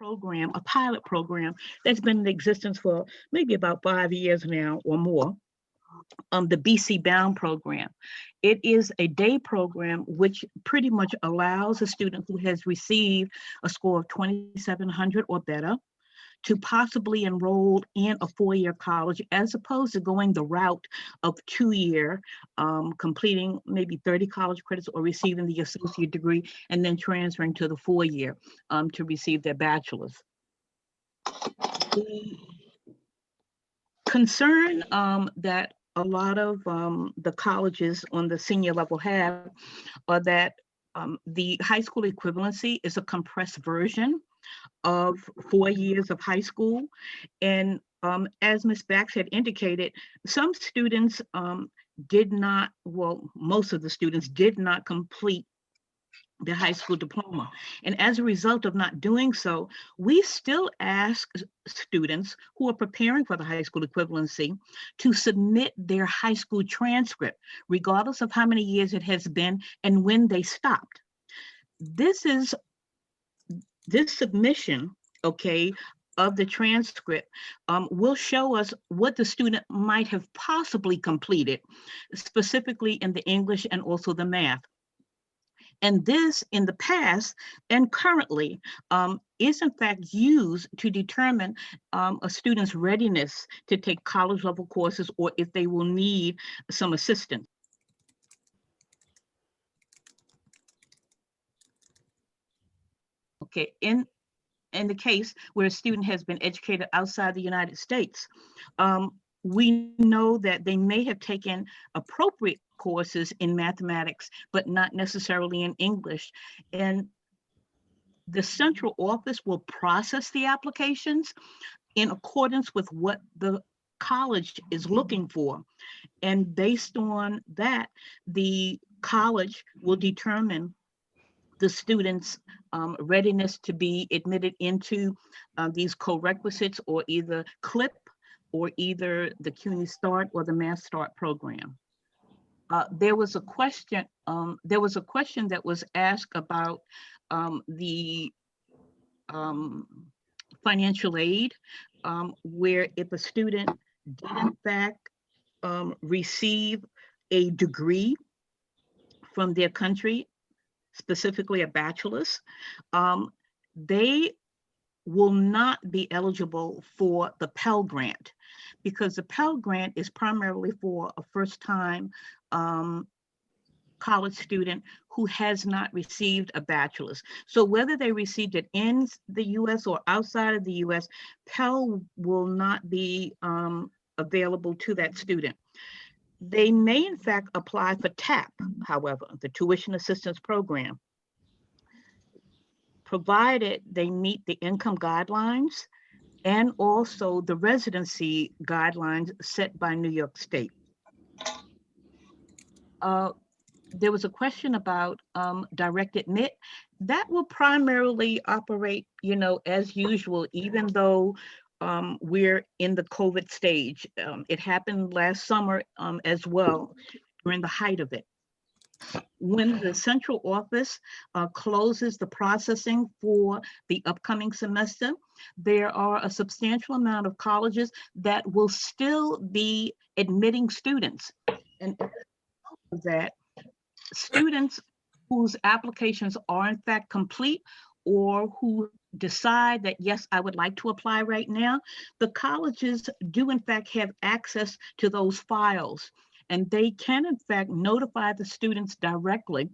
program, a pilot program that's been in existence for maybe about 5 years now or more, the BC Bound program. It is a day program which pretty much allows a student who has received a score of 2,700 or better to possibly enroll in a 4-year college, as opposed to going the route of 2-year, completing maybe 30 college credits or receiving the associate degree and then transferring to the 4-year to receive their bachelor's. The concern that a lot of the colleges on the senior level have are that the high school equivalency is a compressed version of 4 years of high school. And as Ms. Bax had indicated, some students did not, well, most of the students did not complete the high school diploma. And as a result of not doing so, we still ask students who are preparing for the high school equivalency to submit their high school transcript, regardless of how many years it has been and when they stopped. This submission, okay, of the transcript will show us what the student might have possibly completed, specifically in the English and also the math. And this in the past and currently is in fact used to determine a student's readiness to take college level courses or if they will need some assistance. Okay, in the case where a student has been educated outside the United States, we know that they may have taken appropriate courses in mathematics, but not necessarily in English. And the central office will process the applications in accordance with what the college is looking for. And based on that, the college will determine the students' readiness to be admitted into these corequisites, or either CLIP, or either the CUNY Start or the Mass Start program. There was a question that was asked about the financial aid, where if a student did in fact receive a degree from their country, specifically a bachelor's, they will not be eligible for the Pell Grant, because the Pell Grant is primarily for a first-time college student who has not received a bachelor's. So whether they received it in the US or outside of the US, Pell will not be available to that student. They may in fact apply for TAP, however, the Tuition Assistance Program, provided they meet the income guidelines and also the residency guidelines set by New York State. There was a question about direct admit. That will primarily operate, you know, as usual, even though we're in the COVID stage. It happened last summer as well, during the height of it. When the central office closes the processing for the upcoming semester, there are a substantial amount of colleges that will still be admitting students. And that students whose applications are in fact complete, or who decide that, yes, I would like to apply right now, the colleges do in fact have access to those files, and they can in fact notify the students directly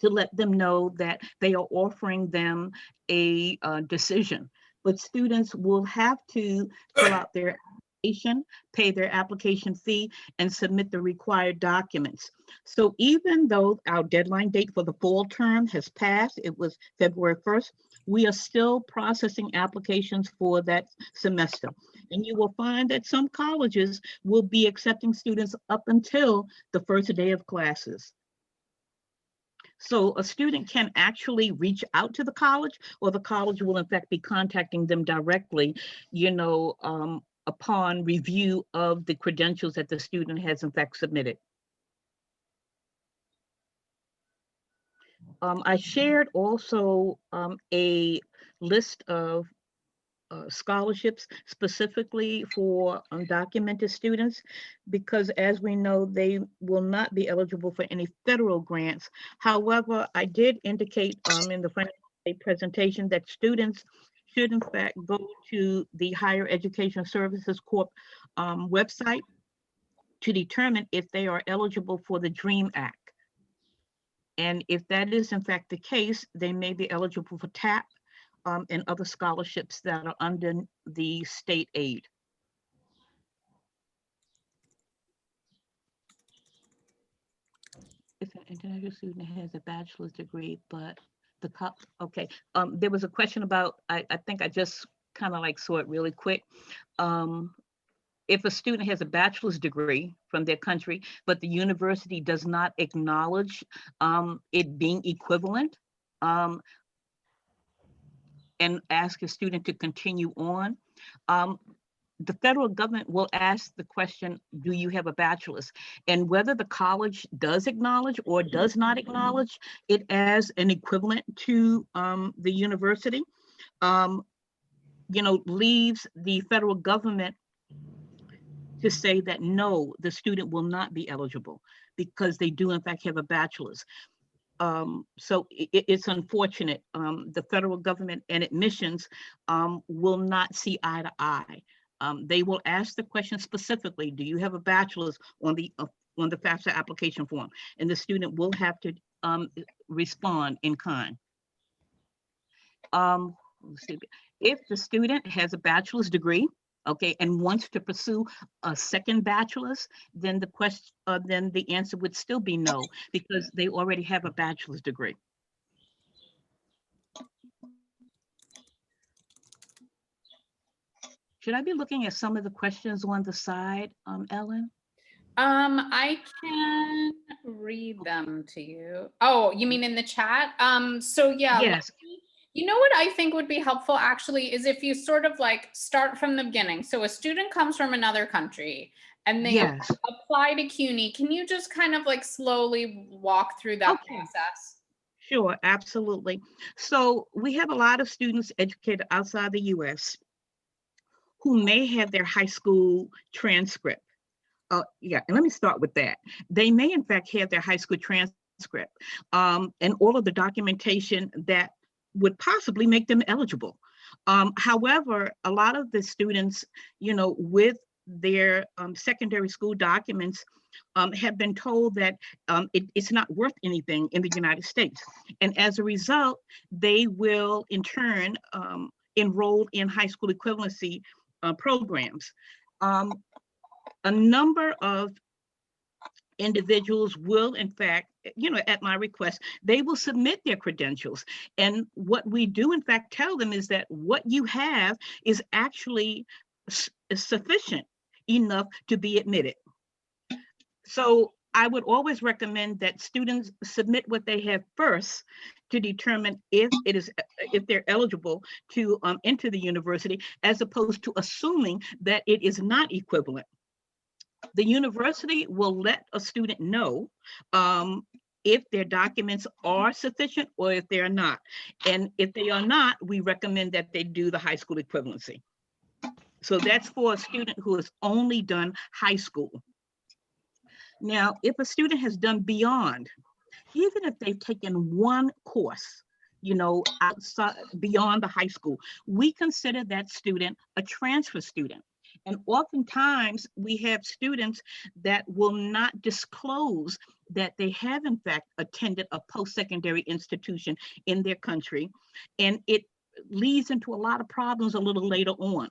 to let them know that they are offering them a decision. But students will have to fill out their application, pay their application fee, and submit the required documents. So even though our deadline date for the fall term has passed, it was February 1st, we are still processing applications for that semester. And you will find that some colleges will be accepting students up until the first day of classes. So a student can actually reach out to the college, or the college will in fact be contacting them directly, you know, upon review of the credentials that the student has in fact submitted. I shared also a list of scholarships specifically for undocumented students, because as we know, they will not be eligible for any federal grants. However, I did indicate in the financial aid presentation that students should in fact go to the Higher Education Services Corp website to determine if they are eligible for the DREAM Act. And if that is in fact the case, they may be eligible for TAP and other scholarships that are under the state aid. If an international student has a bachelor's degree, but the cup, okay. There was a question about, I think I just kind of like saw it really quick. If a student has a bachelor's degree from their country, but the university does not acknowledge it being equivalent, and ask a student to continue on, the federal government will ask the question, do you have a bachelor's? And whether the college does acknowledge or does not acknowledge it as an equivalent to the university, leaves the federal government to say that no, the student will not be eligible because they do in fact have a bachelor's. So it's unfortunate. The federal government and admissions will not see eye to eye. They will ask the question specifically, do you have a bachelor's on the FAFSA application form? And the student will have to respond in kind. Let's see. If the student has a bachelor's degree, okay, and wants to pursue a second bachelor's, then then the answer would still be no, because they already have a bachelor's degree. Should I be looking at some of the questions on the side, Ellen? I can read them to you. Oh, you mean in the chat? So yeah. Yes. You know what I think would be helpful actually is if you sort of like start from the beginning. So a student comes from another country and they Yes. apply to CUNY. Can you just kind of like slowly walk through that process? Sure, absolutely. So we have a lot of students educated outside the US who may have their high school transcript. Yeah, and let me start with that. They may in fact have their high school transcript and all of the documentation that would possibly make them eligible. However, a lot of the students, with their secondary school documents have been told that it's not worth anything in the United States. And as a result, they will in turn enroll in high school equivalency programs. A number of individuals will in fact, at my request, they will submit their credentials. And what we do in fact tell them is that what you have is actually sufficient enough to be admitted. So I would always recommend that students submit what they have first to determine if they're eligible to enter the university, as opposed to assuming that it is not equivalent. The university will let a student know if their documents are sufficient or if they're not. And if they are not, we recommend that they do the high school equivalency. So that's for a student who has only done high school. Now, if a student has done beyond, even if they've taken one course, outside, beyond the high school, we consider that student a transfer student. And oftentimes we have students that will not disclose that they have in fact attended a post-secondary institution in their country. And it leads into a lot of problems a little later on.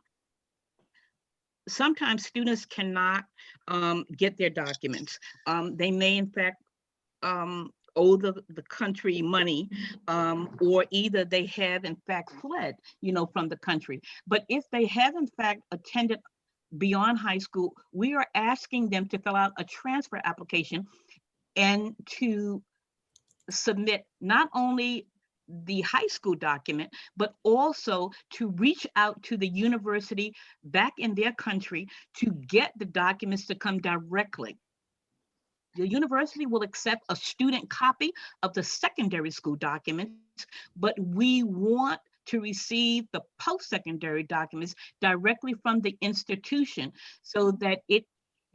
Sometimes students cannot get their documents. They may in fact owe the country money, or either they have in fact fled, from the country. But if they have in fact attended beyond high school, we are asking them to fill out a transfer application and to submit not only the high school document, but also to reach out to the university back in their country to get the documents to come directly. the university will accept a student copy of the secondary school documents, but we want to receive the post-secondary documents directly from the institution, so that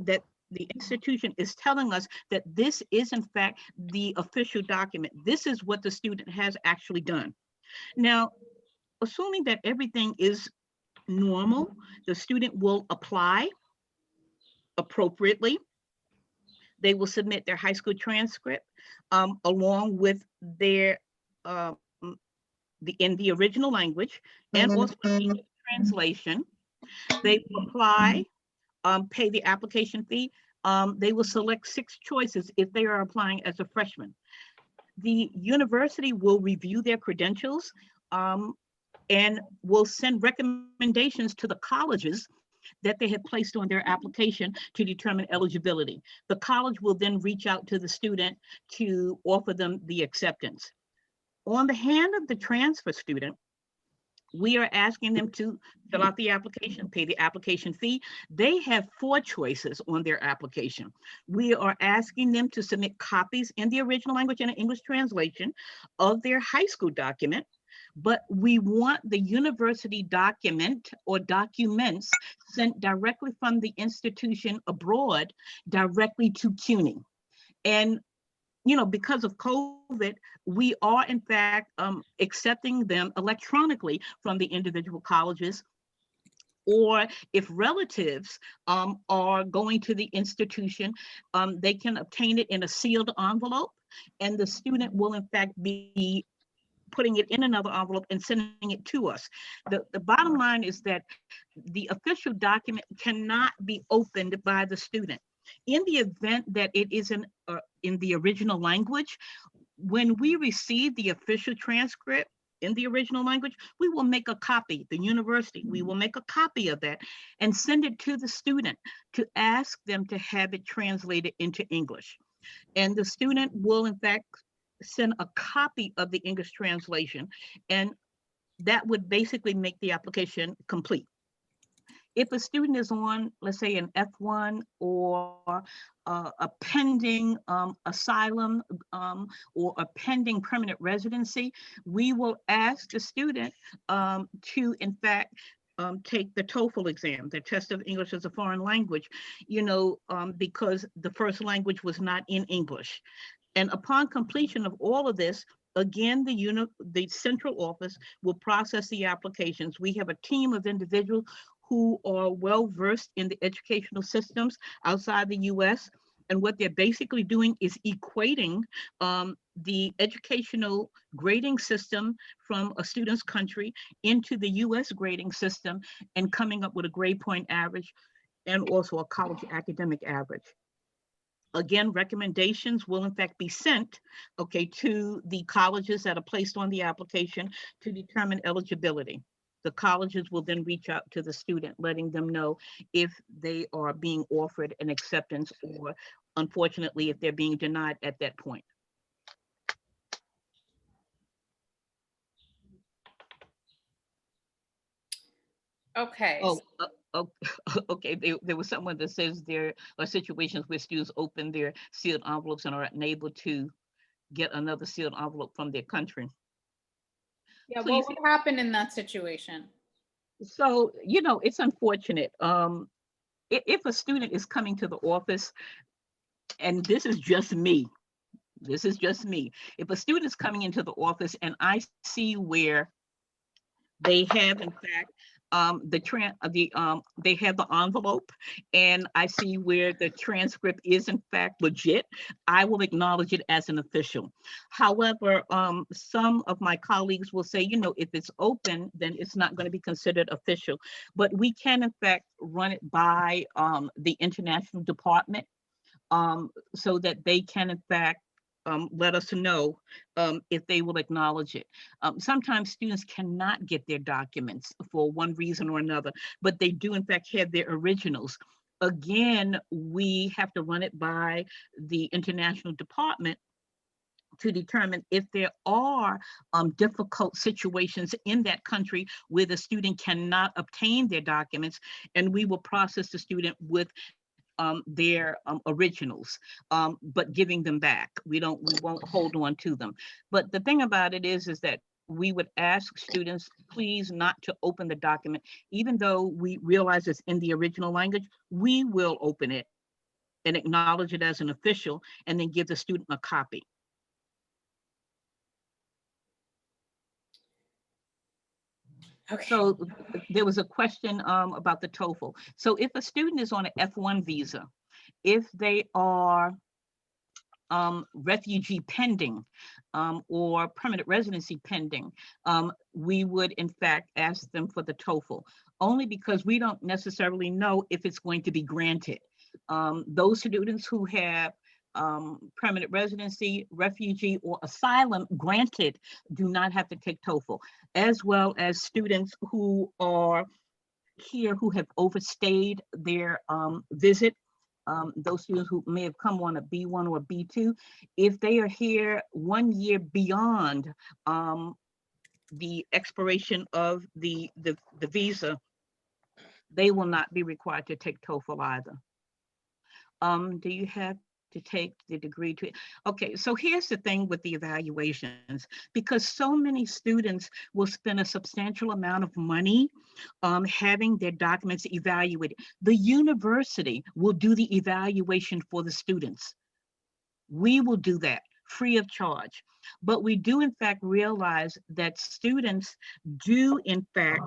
the institution is telling us that this is in fact the official document. This is what the student has actually done. Now, assuming that everything is normal, the student will apply appropriately. They will submit their high school transcript along with their in the original language, and also the translation. They will apply, pay the application fee. They will select 6 choices if they are applying as a freshman. The university will review their credentials and will send recommendations to the colleges that they have placed on their application to determine eligibility. The college will then reach out to the student to offer them the acceptance. On the hand of the transfer student, we are asking them to fill out the application, pay the application fee. They have 4 choices on their application. We are asking them to submit copies in the original language and an English translation of their high school document, but we want the university document or documents sent directly from the institution abroad directly to CUNY. And because of COVID, we are in fact accepting them electronically from the individual colleges, or if relatives are going to the institution, they can obtain it in a sealed envelope, and the student will in fact be putting it in another envelope and sending it to us. The bottom line is that the official document cannot be opened by the student. In the event that it is in the original language, when we receive the official transcript in the original language, we will make a copy, the university, we will make a copy of that and send it to the student to ask them to have it translated into English. And the student will in fact send a copy of the English translation, and that would basically make the application complete. If a student is on, let's say, an F1 or a pending asylum or a pending permanent residency, we will ask the student to, in fact, take the TOEFL exam, the test of English as a foreign language, because the first language was not in English. And upon completion of all of this, again, the central office will process the applications. We have a team of individuals who are well-versed in the educational systems outside the US. And what they're basically doing is equating the educational grading system from a student's country into the US grading system and coming up with a grade point average and also a college academic average. Again, recommendations will in fact be sent, to the colleges that are placed on the application to determine eligibility. The colleges will then reach out to the student, letting them know if they are being offered an acceptance or, unfortunately, if they're being denied at that point. Okay. Okay. There was someone that says there are situations where students open their sealed envelopes and are unable to get another sealed envelope from their country. Yeah, So what would happen in that situation? So, it's unfortunate. If a student is coming to the office, and this is just me, if a student is coming into the office and I see where they have, in fact, they have the envelope, and I see where the transcript is in fact legit, I will acknowledge it as an official. However, some of my colleagues will say, if it's open, then it's not going to be considered official. But we can in fact run it by the international department so that they can in fact let us know if they will acknowledge it. Sometimes students cannot get their documents for one reason or another, but they do in fact have their originals. Again, we have to run it by the international department to determine if there are difficult situations in that country where the student cannot obtain their documents, and we will process the student with their originals, but giving them back. We won't hold on to them. But the thing about it is that we would ask students, please not to open the document, even though we realize it's in the original language. We will open it and acknowledge it as an official, and then give the student a copy. Okay. So there was a question about the TOEFL. So if a student is on an F1 visa, if they are refugee pending or permanent residency pending, we would in fact ask them for the TOEFL, only because we don't necessarily know if it's going to be granted. Those students who have permanent residency, refugee, or asylum granted do not have to take TOEFL, as well as students who are here who have overstayed their visit. Those students who may have come on a B1 or B2, if they are here 1 year beyond the expiration of the visa, they will not be required to take TOEFL either. Do you have to take the degree to? Okay, so here's the thing with the evaluations, because so many students will spend a substantial amount of money having their documents evaluated. The university will do the evaluation for the students. We will do that free of charge. But we do in fact realize that students do in fact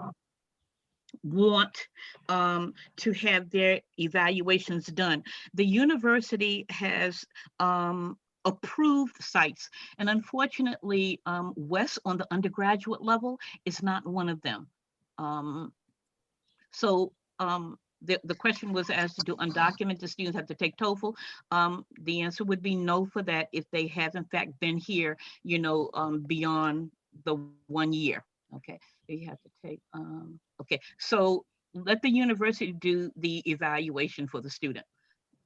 want to have their evaluations done. The university has approved sites, and unfortunately, West on the undergraduate level is not one of them. The question was asked, do undocumented students have to take TOEFL? The answer would be no for that if they have in fact been here, beyond the 1 year. Okay, you have to take, okay, so let the university do the evaluation for the student.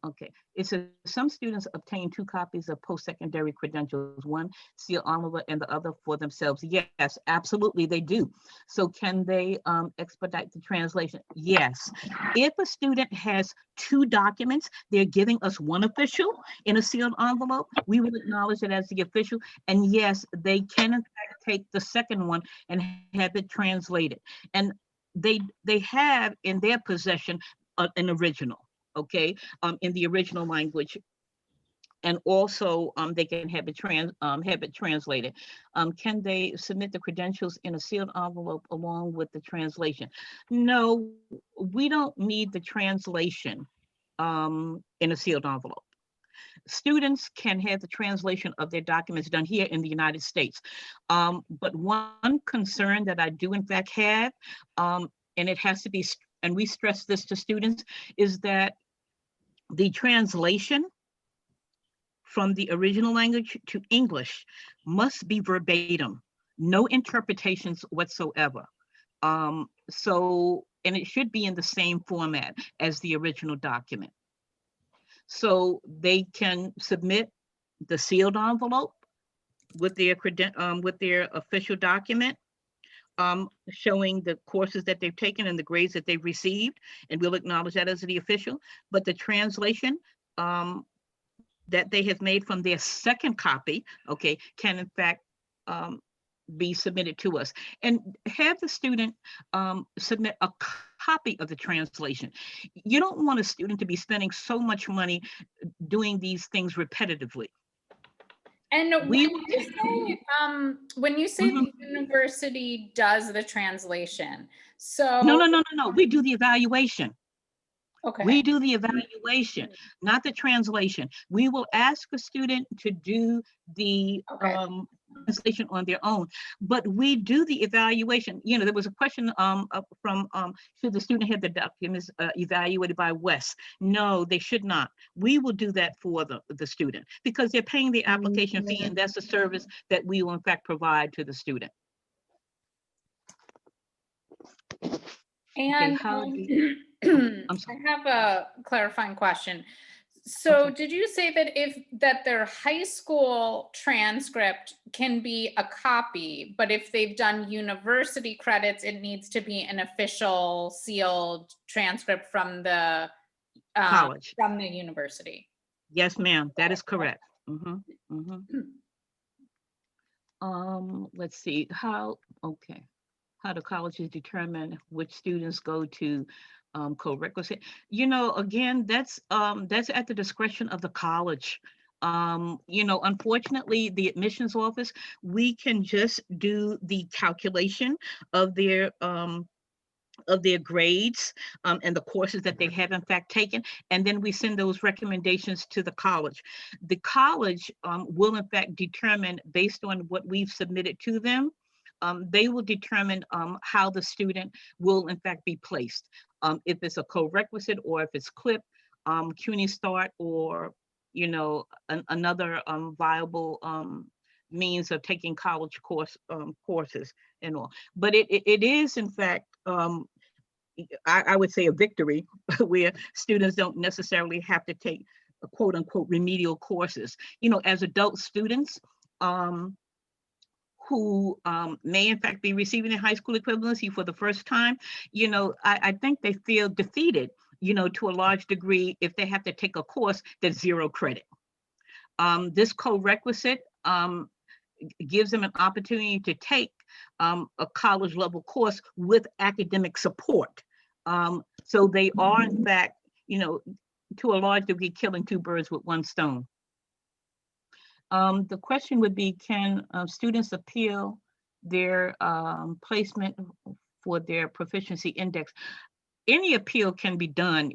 Okay, it says some students obtain 2 copies of post-secondary credentials, one sealed envelope and the other for themselves. Yes, absolutely they do. So can they expedite the translation? Yes. If a student has 2 documents, they're giving us one official in a sealed envelope, we will acknowledge it as the official. And yes, they can in fact take the second one and have it translated. And they have in their possession an original. Okay, in the original language, and also they can have it translated. Can they submit the credentials in a sealed envelope along with the translation? No, we don't need the translation in a sealed envelope. Students can have the translation of their documents done here in the United States. But one concern that I do in fact have, and it has to be, and we stress this to students, is that the translation from the original language to English must be verbatim, no interpretations whatsoever. And it should be in the same format as the original document. So they can submit the sealed envelope with their official document, showing the courses that they've taken and the grades that they've received, and we'll acknowledge that as the official. But the translation that they have made from their second copy, okay, can in fact be submitted to us. And have the student submit a copy of the translation. You don't want a student to be spending so much money doing these things repetitively. And when you say the university does the translation, so no, we do the evaluation. Okay. We do the evaluation, not the translation. We will ask a student to do the translation on their own, but we do the evaluation. There was a question from should the student have the documents evaluated by Wes? No, they should not. We will do that for the student because they're paying the application fee, and that's a service that we will in fact provide to the student. And okay, I have a clarifying question. So did you say that their high school transcript can be a copy, but if they've done university credits, it needs to be an official sealed transcript from the College. from the university. Yes, ma'am, that is correct. Let's see, how do colleges determine which students go to co-requisite? Again, that's at the discretion of the college. Unfortunately, the admissions office, we can just do the calculation of their grades and the courses that they have in fact taken, and then we send those recommendations to the college. The college will in fact determine, based on what we've submitted to them, they will determine how the student will in fact be placed. If it's a co-requisite or if it's CLIP, CUNY Start, or another viable means of taking college courses and all. But it is in fact, I would say, a victory where students don't necessarily have to take quote unquote remedial courses. As adult students who may in fact be receiving their high school equivalency for the first time, I think they feel defeated, to a large degree, if they have to take a course that's 0 credit. This co-requisite gives them an opportunity to take a college level course with academic support. So they are in fact, to a large degree, killing 2 birds with 1 stone. The question would be, can students appeal their placement for their proficiency index? Any appeal can be done,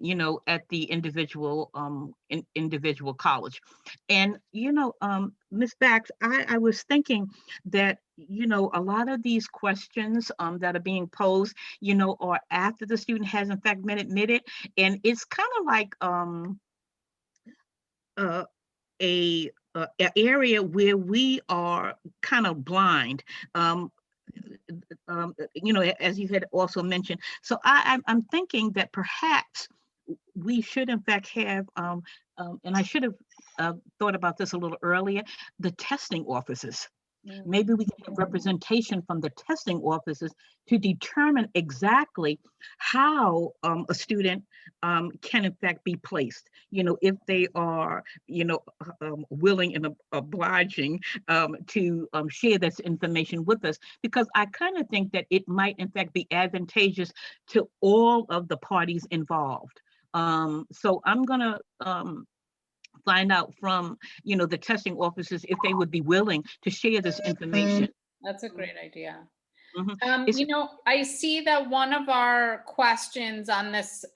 at the individual college. And, Ms. Bax, I was thinking that, a lot of these questions that are being posed, are after the student has in fact been admitted. And it's kind of like a area where we are kind of blind. As you had also mentioned. So I'm thinking that perhaps we should in fact have, and I should have thought about this a little earlier, the testing offices. Maybe we can have representation from the testing offices to determine exactly how a student can in fact be placed, if they are, willing and obliging to share this information with us, because I kind of think that it might in fact be advantageous to all of the parties involved. So I'm gonna find out from, the testing officers if they would be willing to share this information. That's a great idea. Mm-hmm. I see that one of our questions on this,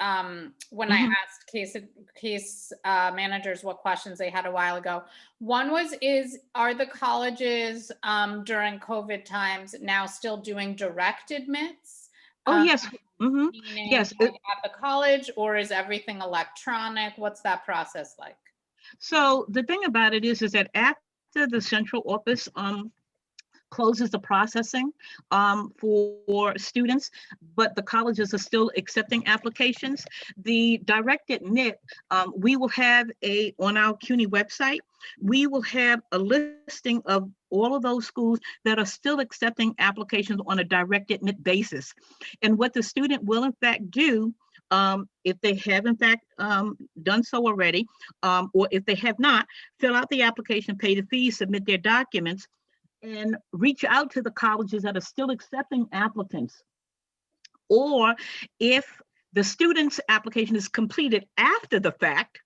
when I asked case managers what questions they had a while ago, one was, are the colleges during COVID times now still doing direct admits? Oh, yes. Yes. At the college, or is everything electronic? What's that process like? So the thing about it is that after the central office closes the processing for students, but the colleges are still accepting applications, the direct admit, we will have on our CUNY website, we will have a listing of all of those schools that are still accepting applications on a direct admit basis. And what the student will in fact do, if they have in fact done so already, or if they have not, fill out the application, pay the fees, submit their documents, and reach out to the colleges that are still accepting applicants. Or if the student's application is completed after the fact,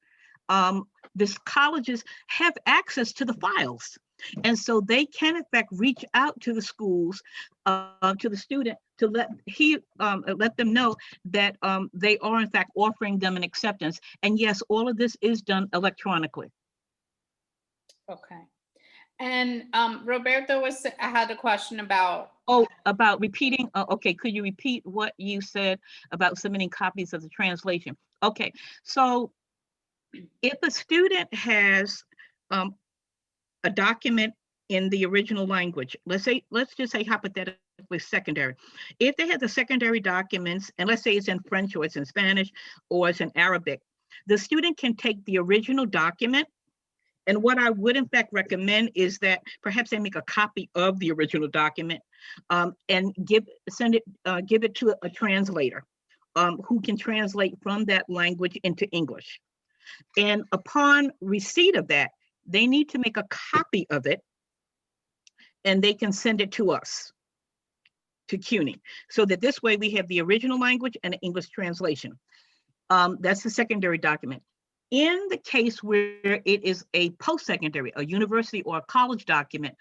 these colleges have access to the files. And so they can in fact reach out to the schools, to the student, to let them know that they are in fact offering them an acceptance. And yes, all of this is done electronically. Okay. And Roberto had a question about. Oh, about repeating. Okay, could you repeat what you said about submitting copies of the translation? Okay, so if a student has a document in the original language, let's just say hypothetically secondary. If they have the secondary documents, and let's say it's in French or it's in Spanish or it's in Arabic, the student can take the original document. And what I would in fact recommend is that perhaps they make a copy of the original document and give it to a translator. who can translate from that language into English. And upon receipt of that, they need to make a copy of it and they can send it to us, to CUNY, so that this way we have the original language and the English translation. That's the secondary document. In the case where it is a post-secondary, a university or a college document,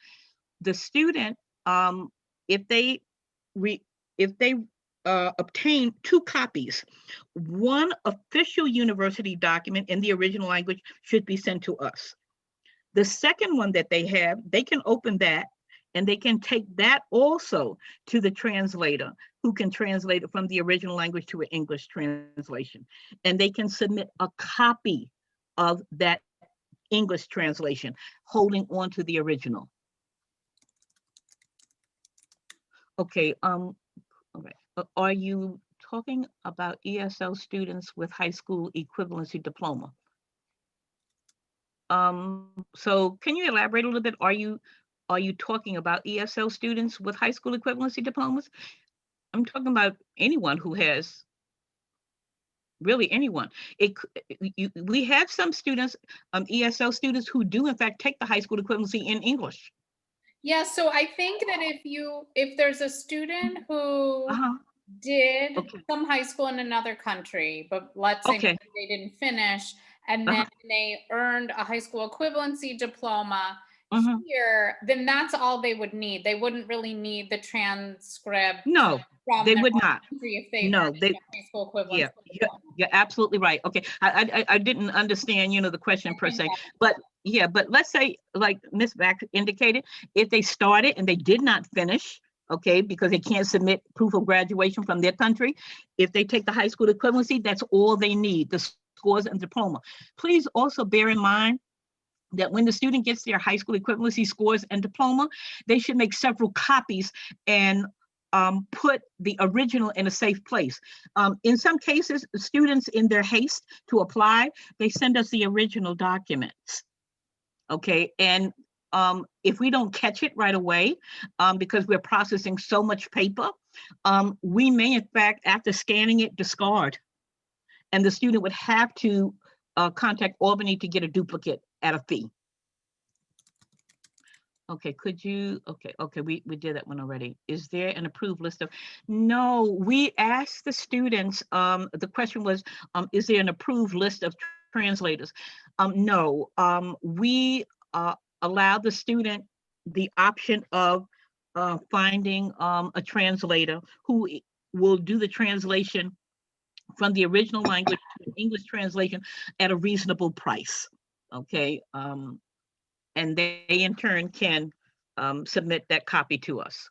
the student, if they obtain 2 copies, one official university document in the original language should be sent to us. The second one that they have, they can open that and they can take that also to the translator, who can translate it from the original language to an English translation. And they can submit a copy of that English translation, holding on to the original. Okay, all right. Are you talking about ESL students with high school equivalency diploma? So can you elaborate a little bit? Are you talking about ESL students with high school equivalency diplomas? I'm talking about anyone who has, really anyone. We have some students, ESL students, who do in fact take the high school equivalency in English. Yeah, so I think that if there's a student who did some high school in another country, but let's say maybe they didn't finish, and then they earned a high school equivalency diploma here, then that's all they would need. They wouldn't really need the transcript. No, they would not. If they earned a high school equivalency diploma. You're absolutely right. Okay, I didn't understand, the question per se, but yeah, but let's say, like Ms. Back indicated, if they started and they did not finish, okay, because they can't submit proof of graduation from their country, if they take the high school equivalency, that's all they need, the scores and diploma. Please also bear in mind that when the student gets their high school equivalency scores and diploma, they should make several copies and put the original in a safe place. In some cases, students, in their haste to apply, they send us the original documents. Okay, and if we don't catch it right away, because we're processing so much paper, we may in fact, after scanning it, discard. And the student would have to contact Albany to get a duplicate at a fee. Okay, could you, okay, we did that one already. Is there an approved list of, no, we asked the students, the question was, is there an approved list of translators? No, we allow the student the option of finding a translator who will do the translation from the original language to an English translation at a reasonable price, okay? And they in turn can submit that copy to us.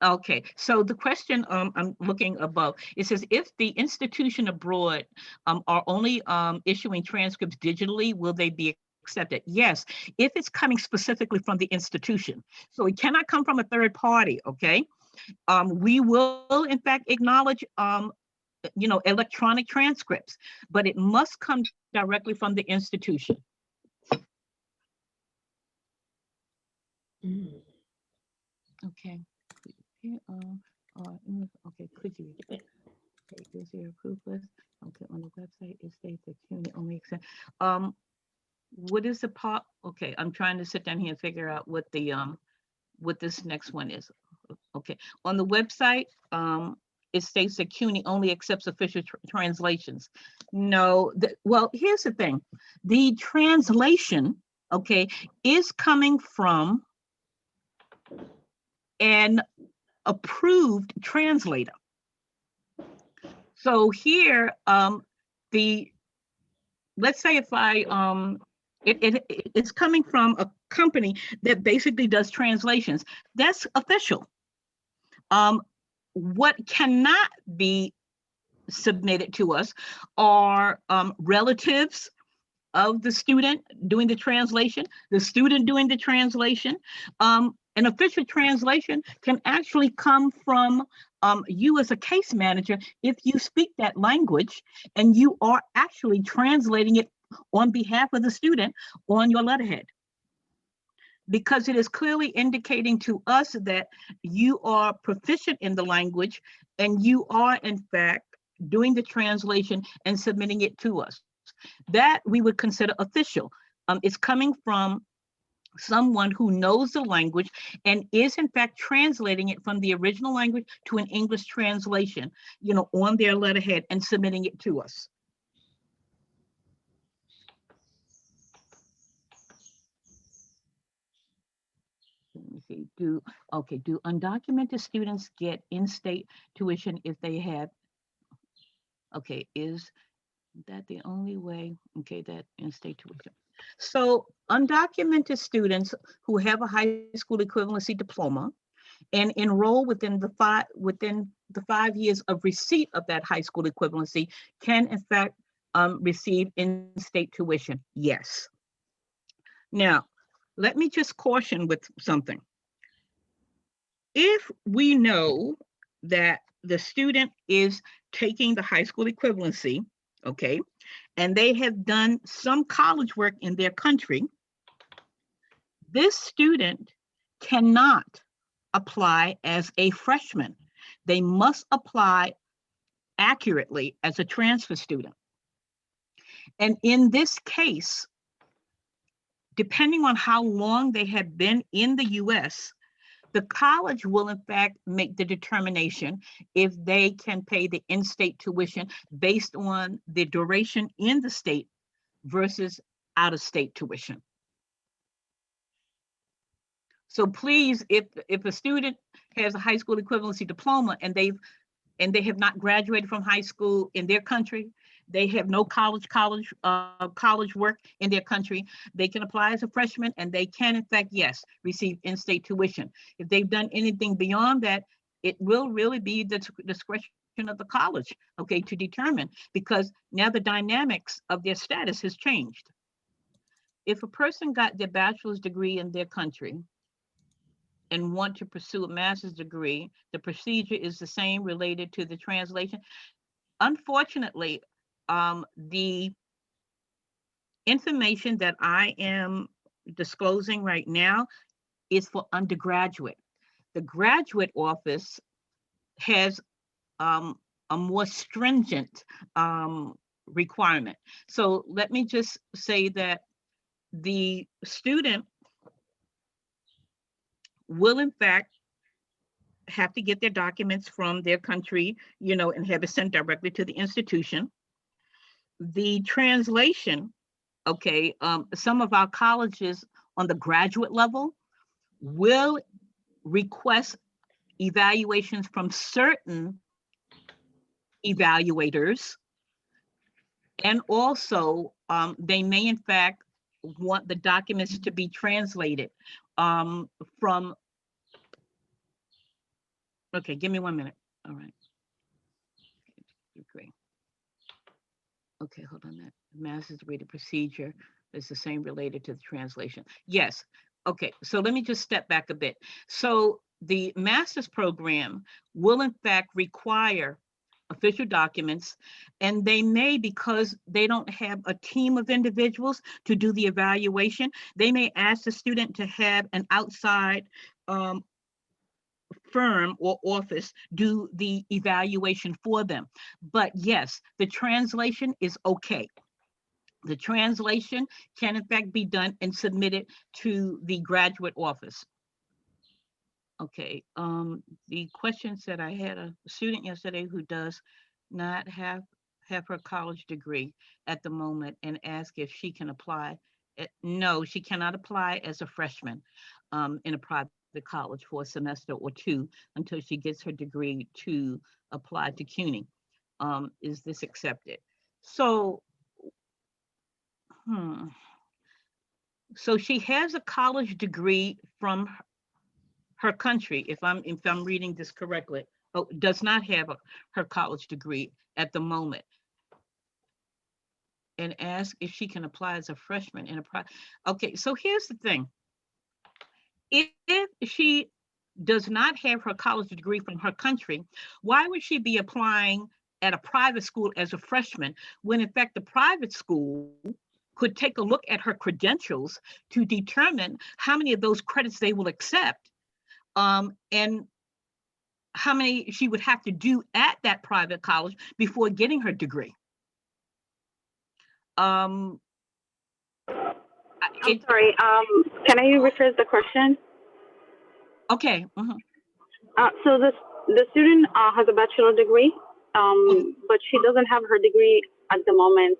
Okay, so the question I'm looking above, it says, if the institution abroad are only issuing transcripts digitally, will they be accepted? Yes, if it's coming specifically from the institution. So it cannot come from a third party, okay? We will in fact acknowledge electronic transcripts, but it must come directly from the institution. Okay. Okay, could you read it? Okay, is there a proof list? Okay, on the website it states that CUNY only accept. What is the part? Okay, I'm trying to sit down here and figure out what the what this next one is. Okay, on the website, it states that CUNY only accepts official translations. No, well, here's the thing. The translation, okay, is coming from an approved translator. So here, let's say if I, it's coming from a company that basically does translations. That's official. What cannot be submitted to us are relatives of the student doing the translation, the student doing the translation. An official translation can actually come from you as a case manager if you speak that language and you are actually translating it on behalf of the student on your letterhead. because it is clearly indicating to us that you are proficient in the language and you are in fact doing the translation and submitting it to us. That we would consider official. It's coming from someone who knows the language and is in fact translating it from the original language to an English translation, on their letterhead and submitting it to us. Let me see, do undocumented students get in-state tuition if they have, is that the only way, that in-state tuition. So undocumented students who have a high school equivalency diploma and enroll within the 5 years of receipt of that high school equivalency can in fact receive in-state tuition, yes. Now, let me just caution with something. If we know that the student is taking the high school equivalency, and they have done some college work in their country, this student cannot apply as a freshman. They must apply accurately as a transfer student. And in this case, depending on how long they have been in the US, the college will in fact make the determination if they can pay the in-state tuition based on the duration in the state versus out-of-state tuition. So please, if a student has a high school equivalency diploma and they have not graduated from high school in their country, they have no college work in their country, they can apply as a freshman and they can in fact, yes, receive in-state tuition. If they've done anything beyond that, it will really be the discretion of the college, to determine, because now the dynamics of their status has changed. If a person got their bachelor's degree in their country and want to pursue a master's degree, the procedure is the same related to the translation. Unfortunately, the information that I am disclosing right now is for undergraduate. The graduate office has a more stringent requirement. So let me just say that the student will in fact have to get their documents from their country, and have it sent directly to the institution. The translation, some of our colleges on the graduate level will request evaluations from certain evaluators, and also they may in fact want the documents to be translated from, give me 1 minute. All right. Great. Okay, hold on. That master's degree procedure is the same related to the translation. Yes. Okay, so let me just step back a bit. So the master's program will in fact require official documents, and they may, because they don't have a team of individuals to do the evaluation, they may ask the student to have an outside firm or office do the evaluation for them. But yes, the translation is okay. The translation can in fact be done and submitted to the graduate office. Okay, the question said I had a student yesterday who does not have her college degree at the moment and asked if she can apply. No, she cannot apply as a freshman in a private college for a semester or two until she gets her degree to apply to CUNY. Is this accepted? So, so she has a college degree from her country, if I'm reading this correctly. Does not have her college degree at the moment, and ask if she can apply as a freshman in a private. Okay, so here's the thing. If she does not have her college degree from her country, why would she be applying at a private school as a freshman when in fact the private school could take a look at her credentials to determine how many of those credits they will accept, and how many she would have to do at that private college before getting her degree. I'm sorry, can I rephrase the question? Okay. So the student has a bachelor degree, but she doesn't have her degree at the moment,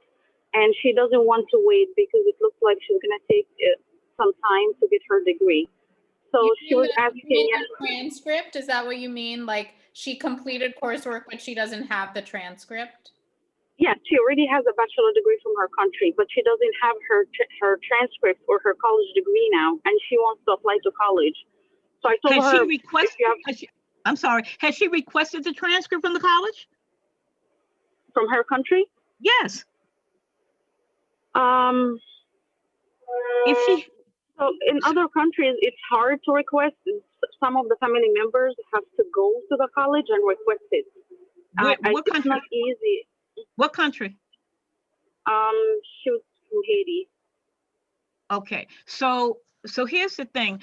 and she doesn't want to wait because it looks like she's going to take some time to get her degree. So she was asking, the transcript, is that what you mean? Like she completed coursework, but she doesn't have the transcript? Yeah, she already has a bachelor degree from her country, but she doesn't have her transcript or her college degree now, and she wants to apply to college. So I told her, I'm sorry, has she requested the transcript from the college? From her country? Yes. So in other countries, it's hard to request. Some of the family members have to go to the college and request it. What country? It's not easy. What country? She was from Haiti. Okay, so here's the thing.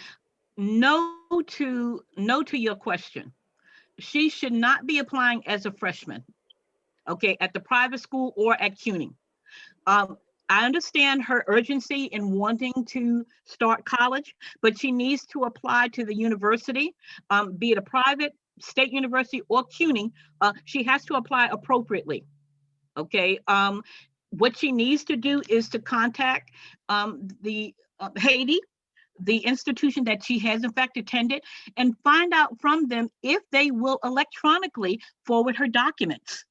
No to your question. She should not be applying as a freshman, okay, at the private school or at CUNY. I understand her urgency in wanting to start college, but she needs to apply to the university, be it a private, state university, or CUNY. She has to apply appropriately, okay? What she needs to do is to contact the Haiti, the institution that she has in fact attended, and find out from them if they will electronically forward her documents.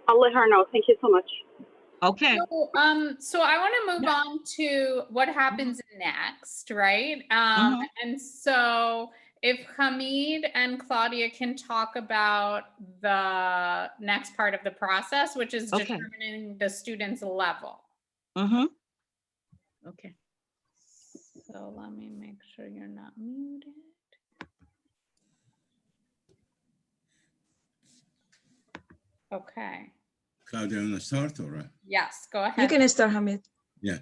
I'll let her know. Thank you so much. Okay. So I want to move on to what happens next, right? And so if Hamid and Claudia can talk about the next part of the process, which is determining the student's level. Okay. So let me make sure you're not muted. Okay. Claudia, you want to start or? Yes, go ahead. You can start, Hamid. Yeah.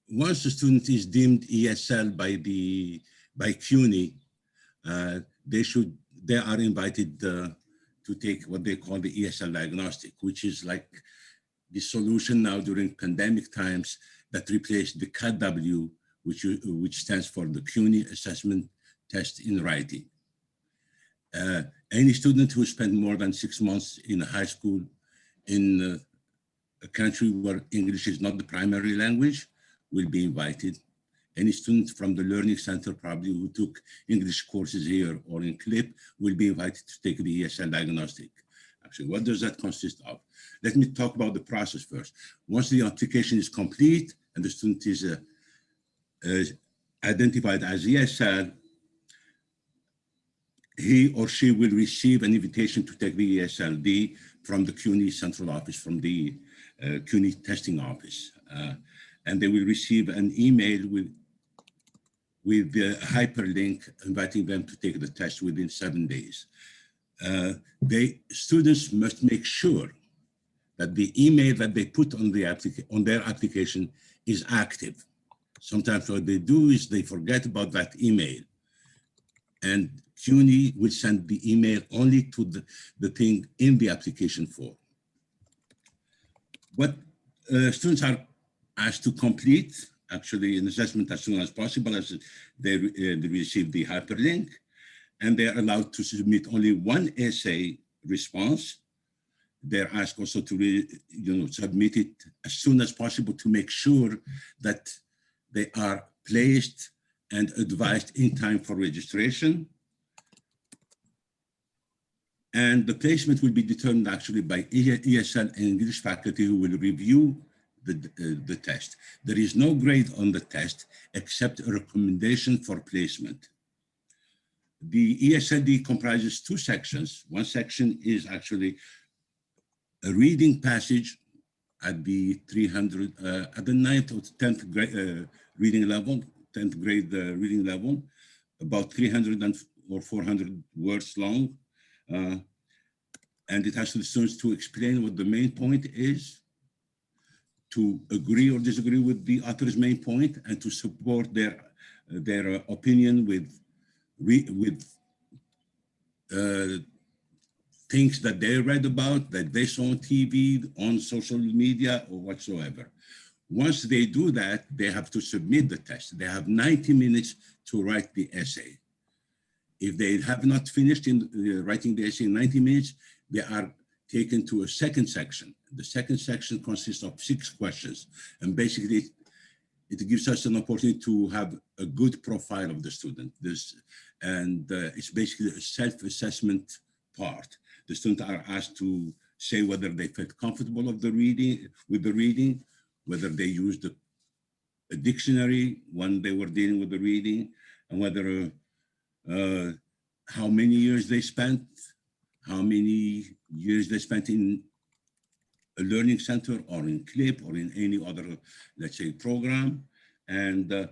Once the student is deemed ESL by CUNY, they are invited to take what they call the ESL Diagnostic, which is like the solution now during pandemic times that replaced the CATW, which stands for the CUNY Assessment Test in Writing. Any student who spent more than 6 months in high school in a country where English is not the primary language will be invited. Any student from the Learning Center probably who took English courses here or in CLIP will be invited to take the ESL Diagnostic. Actually, what does that consist of? Let me talk about the process first. Once the application is complete and the student is identified as ESL, he or she will receive an invitation to take the ESLD from the CUNY central office, from the CUNY testing office. And they will receive an email with the hyperlink inviting them to take the test within 7 days. Students must make sure that the email that they put on their application is active. Sometimes what they do is they forget about that email, and CUNY will send the email only to the thing in the application form. What students are asked to complete, actually an assessment as soon as possible as they receive the hyperlink, and they're allowed to submit only one essay response. They're asked also to submit it as soon as possible to make sure that they are placed and advised in time for registration. And the placement will be determined actually by ESL and English faculty who will review the test. There is no grade on the test except a recommendation for placement. The ESLD comprises 2 sections. One section is actually a reading passage at the 9th or 10th grade reading level, 10th grade reading level, about 300 or 400 words long. And it asks the students to explain what the main point is, to agree or disagree with the author's main point, and to support their opinion with things that they read about, that they saw on TV, on social media, or whatsoever. Once they do that, they have to submit the test. They have 90 minutes to write the essay. If they have not finished in writing the essay in 90 minutes, they are taken to a second section. The second section consists of 6 questions. And basically, it gives us an opportunity to have a good profile of the student. It's basically a self-assessment part. The students are asked to say whether they felt comfortable with the reading, whether they used a dictionary when they were dealing with the reading, and whether how many years they spent, in a learning center or in CLIP or in any other, let's say, program, and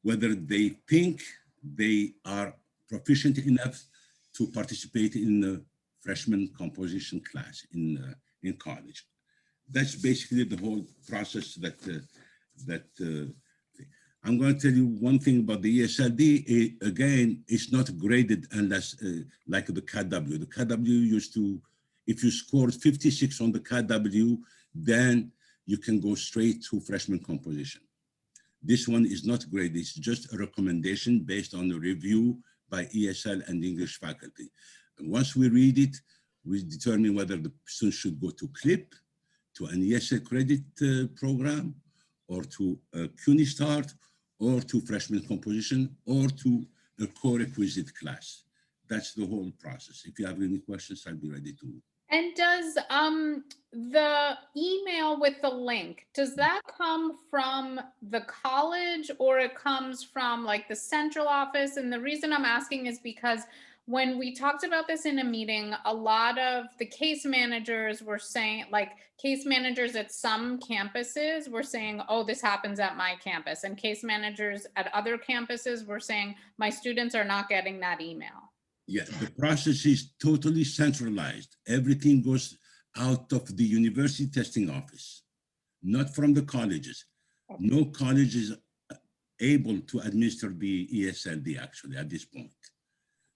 whether they think they are proficient enough to participate in the freshman composition class in college. That's basically the whole process that I'm going to tell you one thing about the ESLD. Again, it's not graded unless, like the CAW. The CAW used to, if you scored 56 on the CAW, then you can go straight to freshman composition. This one is not graded. It's just a recommendation based on a review by ESL and English faculty. And once we read it, we determine whether the student should go to CLIP, to an ESL credit program, or to a CUNY Start, or to freshman composition, or to a corequisite class. That's the whole process. If you have any questions, I'll be ready to. And does the email with the link, does that come from the college, or it comes from like the central office? And the reason I'm asking is because when we talked about this in a meeting, a lot of the case managers were saying, like case managers at some campuses were saying, oh, this happens at my campus. And case managers at other campuses were saying, my students are not getting that email. Yeah, the process is totally centralized. Everything goes out of the university testing office, not from the colleges. No college is able to administer the ESLD actually at this point.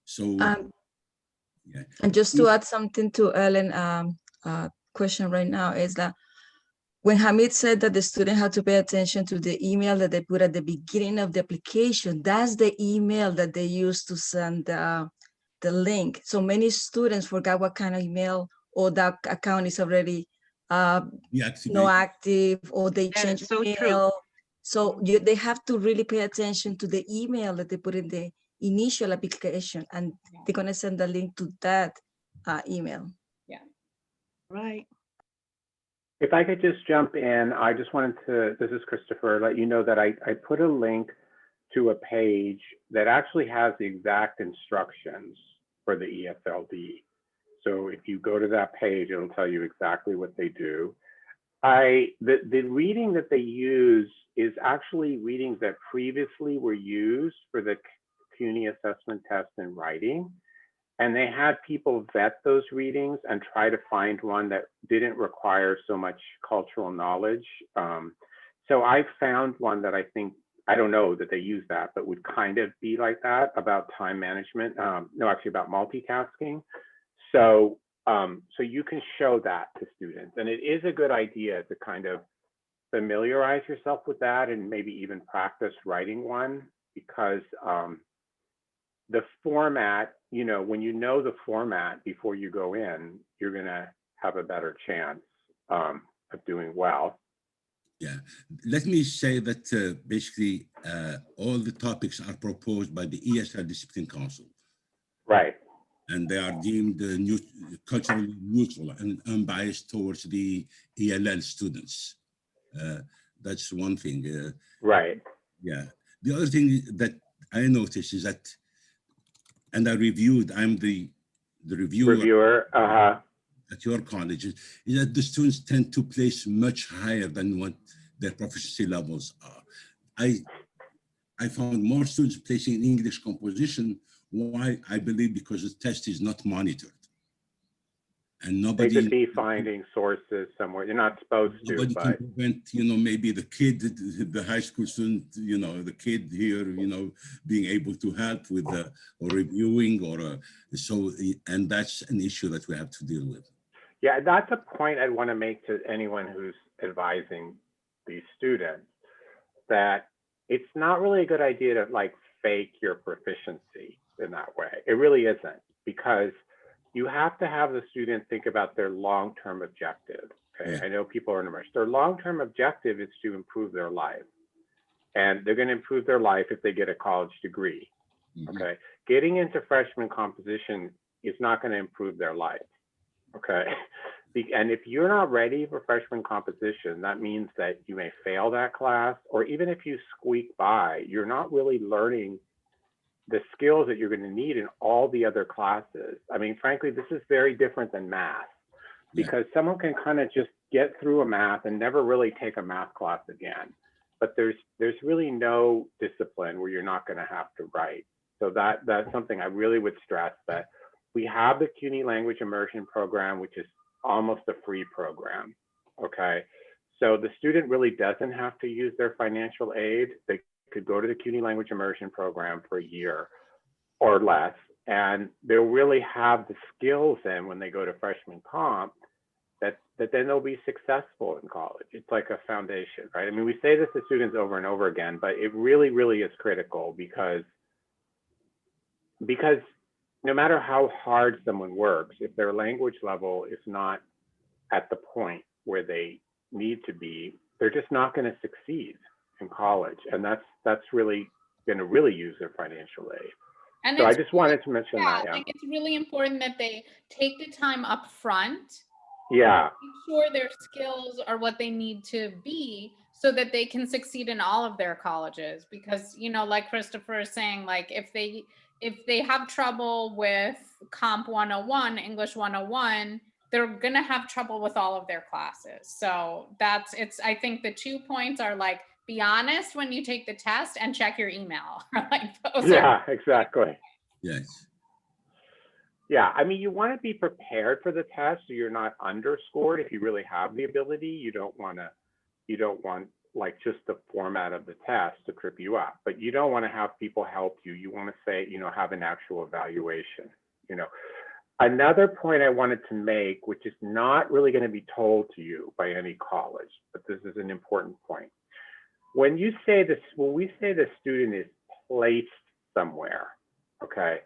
So, yeah. And just to add something to Ellen's question right now is that when Hamid said that the student had to pay attention to the email that they put at the beginning of the application, that's the email that they used to send the link. So many students forgot what kind of email, or that account is already no active, or they change email. True. So they have to really pay attention to the email that they put in the initial application, and they're going to send the link to that email. Yeah. Right. If I could just jump in, I just wanted to, this is Christopher, let you know that I put a link to a page that actually has the exact instructions for the ESLD. So if you go to that page, it'll tell you exactly what they do. The reading that they use is actually readings that previously were used for the CUNY assessment test in writing. And they had people vet those readings and try to find one that didn't require so much cultural knowledge. So I found one that I think, I don't know that they use that, but would kind of be like that, about time management. No, actually about multitasking. So you can show that to students. And it is a good idea to kind of familiarize yourself with that and maybe even practice writing one, because the format, you know, when you know the format before you go in, you're going to have a better chance of doing well. Yeah, let me say that basically all the topics are proposed by the ESL Discipline Council. Right. And they are deemed culturally neutral and unbiased towards the ELL students. That's one thing. Right. Yeah. The other thing that I noticed is that, and I reviewed, I'm the reviewer at your college, is that the students tend to place much higher than what their proficiency levels are. I found more students placing in English composition. Why? I believe because the test is not monitored. and They nobody could be finding sources somewhere. You're not supposed to, nobody can but prevent, maybe the kid, the high school student, the kid here, being able to help with or reviewing and that's an issue that we have to deal with. yeah, that's a point I'd want to make to anyone who's advising these students, that it's not really a good idea to like fake your proficiency in that way. It really isn't, because you have to have the student think about their long-term objective. Okay, Yeah. I know people are in a rush. Their long-term objective is to improve their life, and they're going to improve their life if they get a college degree. Mhm. Okay, getting into freshman composition is not going to improve their life. Okay, and if you're not ready for freshman composition, that means that you may fail that class, or even if you squeak by, you're not really learning the skills that you're going to need in all the other classes. I mean, frankly, this is very different than math, because someone can kind of just get through a math and never really take a math class again. But there's really no discipline where you're not going to have to write. So that's something I really would stress, that we have the CUNY Language Immersion Program, which is almost a free program. Okay, so the student really doesn't have to use their financial aid. They could go to the CUNY Language Immersion Program for a year or less, and they'll really have the skills then when they go to freshman comp that then they'll be successful in college. It's like a foundation, right? I mean, we say this to students over and over again, but it really, really is critical, because no matter how hard someone works, if their language level is not at the point where they need to be, they're just not going to succeed in college. And that's really going to really use their financial aid. And So I it's just wanted to mention yeah, that. I think it's really important that they take the time up front, Yeah. make sure their skills are what they need to be, so that they can succeed in all of their colleges. Because, like Christopher is saying, like if they have trouble with Comp 101, English 101, they're going to have trouble with all of their classes. So I think the 2 points are like, be honest when you take the test and check your email. Exactly. Yes. Yeah, I mean, you want to be prepared for the test so you're not underscored. If you really have the ability, you don't want like just the format of the test to trip you up, but you don't want to have people help you. You want to say, have an actual evaluation. Another point I wanted to make, which is not really going to be told to you by any college, but this is an important point. When we say the student is placed somewhere, okay,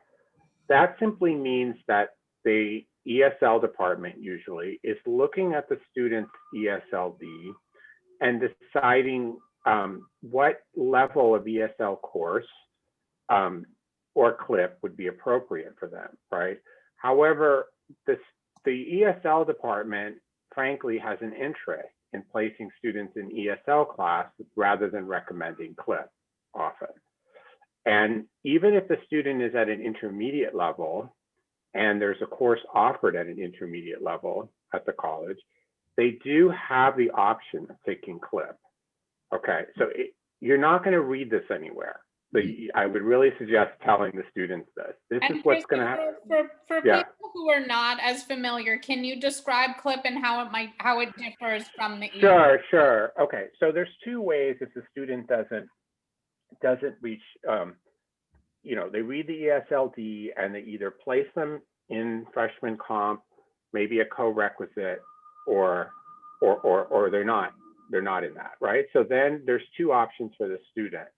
that simply means that the ESL department usually is looking at the student's ESLD and deciding what level of ESL course or clip would be appropriate for them, right? However, the ESL department, frankly, has an interest in placing students in ESL class rather than recommending clip often. And even if the student is at an intermediate level and there's a course offered at an intermediate level at the college, they do have the option of taking clip. Okay, so you're not going to read this anywhere. So I would really suggest telling the students this. This is what's going to happen. For people who are not as familiar, can you describe clip and how it differs from the ESL? Sure. Okay, so there's two ways if the student doesn't reach, they read the ESLD and they either place them in freshman comp, maybe a co-requisite, or they're not in that, right? So then there's two options for the student.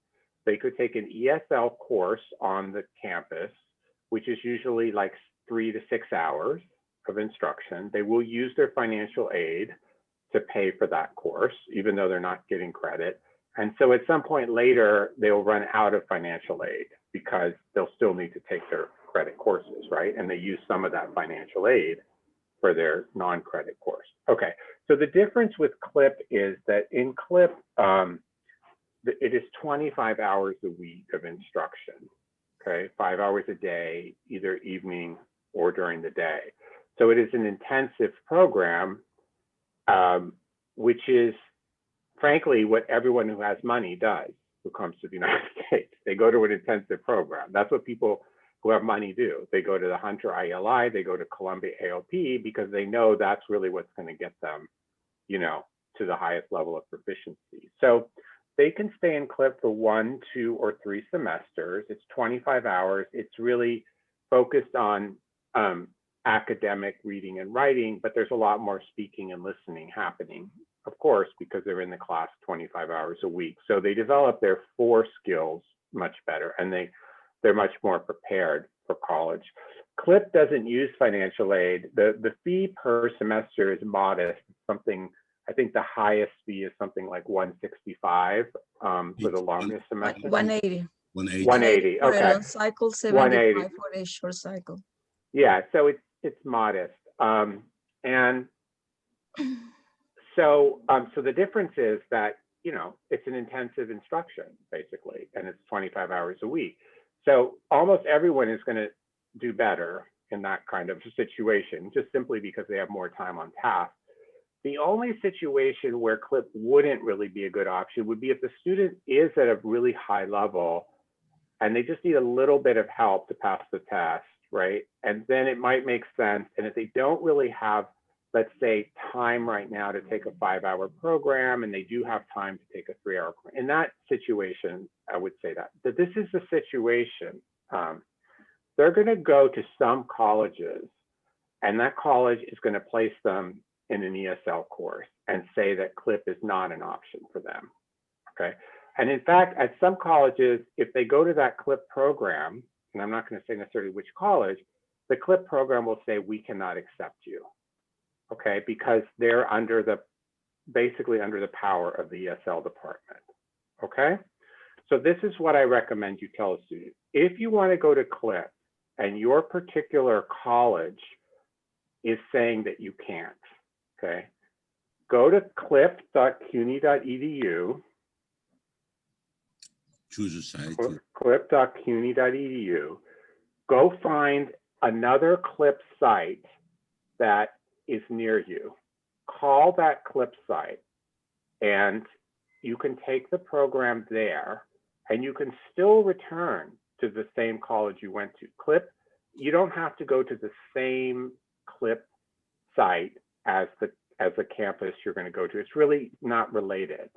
They could take an ESL course on the campus, which is usually like 3 to 6 hours of instruction. They will use their financial aid to pay for that course, even though they're not getting credit. And so at some point later, they'll run out of financial aid because they'll still need to take their credit courses, right? And they use some of that financial aid for their non-credit course. Okay, so the difference with CLIP is that in CLIP, it is 25 hours a week of instruction, okay? 5 hours a day, either evening or during the day. So it is an intensive program, which is frankly what everyone who has money does who comes to the United States. They go to an intensive program. That's what people who have money do. They go to the Hunter ILI, they go to Columbia ALP because they know that's really what's going to get them, you know, to the highest level of proficiency. So they can stay in CLIP for 1, 2, or 3 semesters. It's 25 hours. It's really focused on academic reading and writing, but there's a lot more speaking and listening happening, of course, because they're in the class 25 hours a week. So they develop their 4 skills much better, and they're much more prepared for college. CLIP doesn't use financial aid. The fee per semester is modest. Something, I think the highest fee is something like $165 for the longest semester. 180. 180. 180. For a Okay. long cycle, 180. 75 for a short cycle. Yeah, so it's modest. And so the difference is that, you know, it's an intensive instruction basically, and it's 25 hours a week. So almost everyone is going to do better in that kind of situation, just simply because they have more time on task. The only situation where CLIP wouldn't really be a good option would be if the student is at a really high level and they just need a little bit of help to pass the test, right? And then it might make sense. And if they don't really have, let's say, time right now to take a 5-hour program, and they do have time to take a 3-hour program, in that situation, I would say that this is the situation. They're going to go to some colleges, and that college is going to place them in an ESL course and say that CLIP is not an option for them, okay? And in fact, at some colleges, if they go to that CLIP program, and I'm not going to say necessarily which college, the CLIP program will say, we cannot accept you, okay? Because they're basically under the power of the ESL department, okay? So this is what I recommend you tell a student. If you want to go to CLIP and your particular college is saying that you can't, okay, go to clip.cuny.edu. Choose a site. Clip.cuny.edu. Go find another CLIP site that is near you. Call that CLIP site, and you can take the program there, and you can still return to the same college you went to. CLIP, you don't have to go to the same CLIP site as the campus you're going to go to. It's really not related.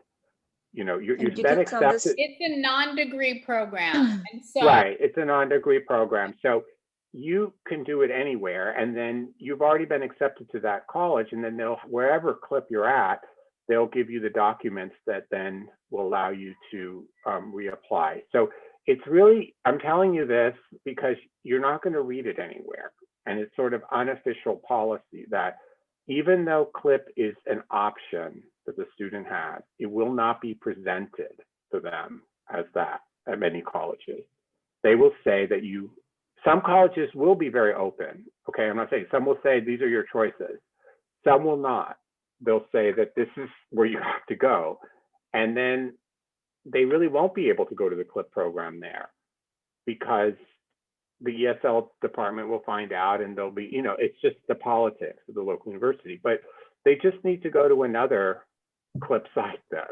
You know, you've been accepted. It's a non-degree program. And so, right, it's a non-degree program. So you can do it anywhere, and then you've already been accepted to that college, and then wherever CLIP you're at, they'll give you the documents that then will allow you to reapply. So it's really, I'm telling you this because you're not going to read it anywhere. And it's sort of unofficial policy that even though CLIP is an option that the student has, it will not be presented to them as that at many colleges. They will say that some colleges will be very open. Okay, I'm not saying, some will say these are your choices. Some will not. They'll say that this is where you have to go. And then they really won't be able to go to the CLIP program there because the ESL department will find out, and they'll be, you know, it's just the politics of the local university. But they just need to go to another CLIP site then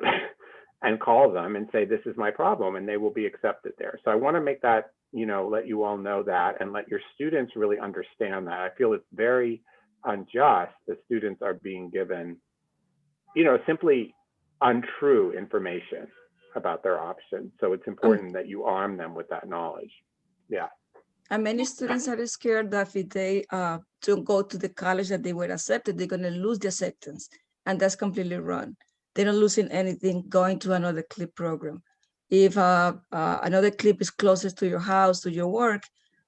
and call them and say, this is my problem, and they will be accepted there. So I want to make that, you know, let you all know that, and let your students really understand that. I feel it's very unjust that students are being given, you know, simply untrue information about their options. So it's important that you arm them with that knowledge. Yeah. And many students are scared that if they don't go to the college that they were accepted, they're going to lose the acceptance. And that's completely wrong. They're not losing anything going to another CLIP program. If another CLIP is closest to your house, to your work,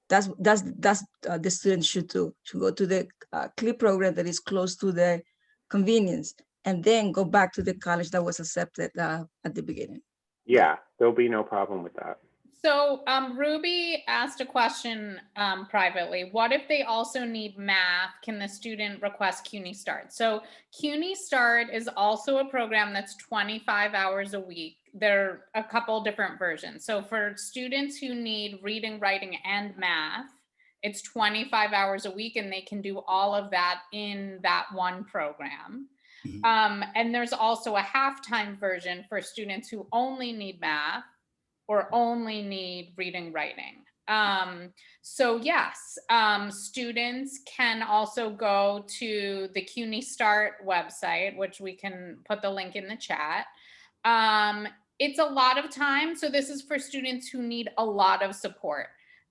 that's the student should do. Should go to the CLIP program that is close to their convenience, and then go back to the college that was accepted at the beginning. Yeah, there'll be no problem with that. So Ruby asked a question privately. What if they also need math? Can the student request CUNY Start? So CUNY Start is also a program that's 25 hours a week. There are a couple different versions. So for students who need reading, writing, and math, it's 25 hours a week, and they can do all of that in that one program. And there's also a half-time version for students who only need math or only need reading, writing. So yes, students can also go to the CUNY Start website, which we can put the link in the chat. It's a lot of time. So this is for students who need a lot of support.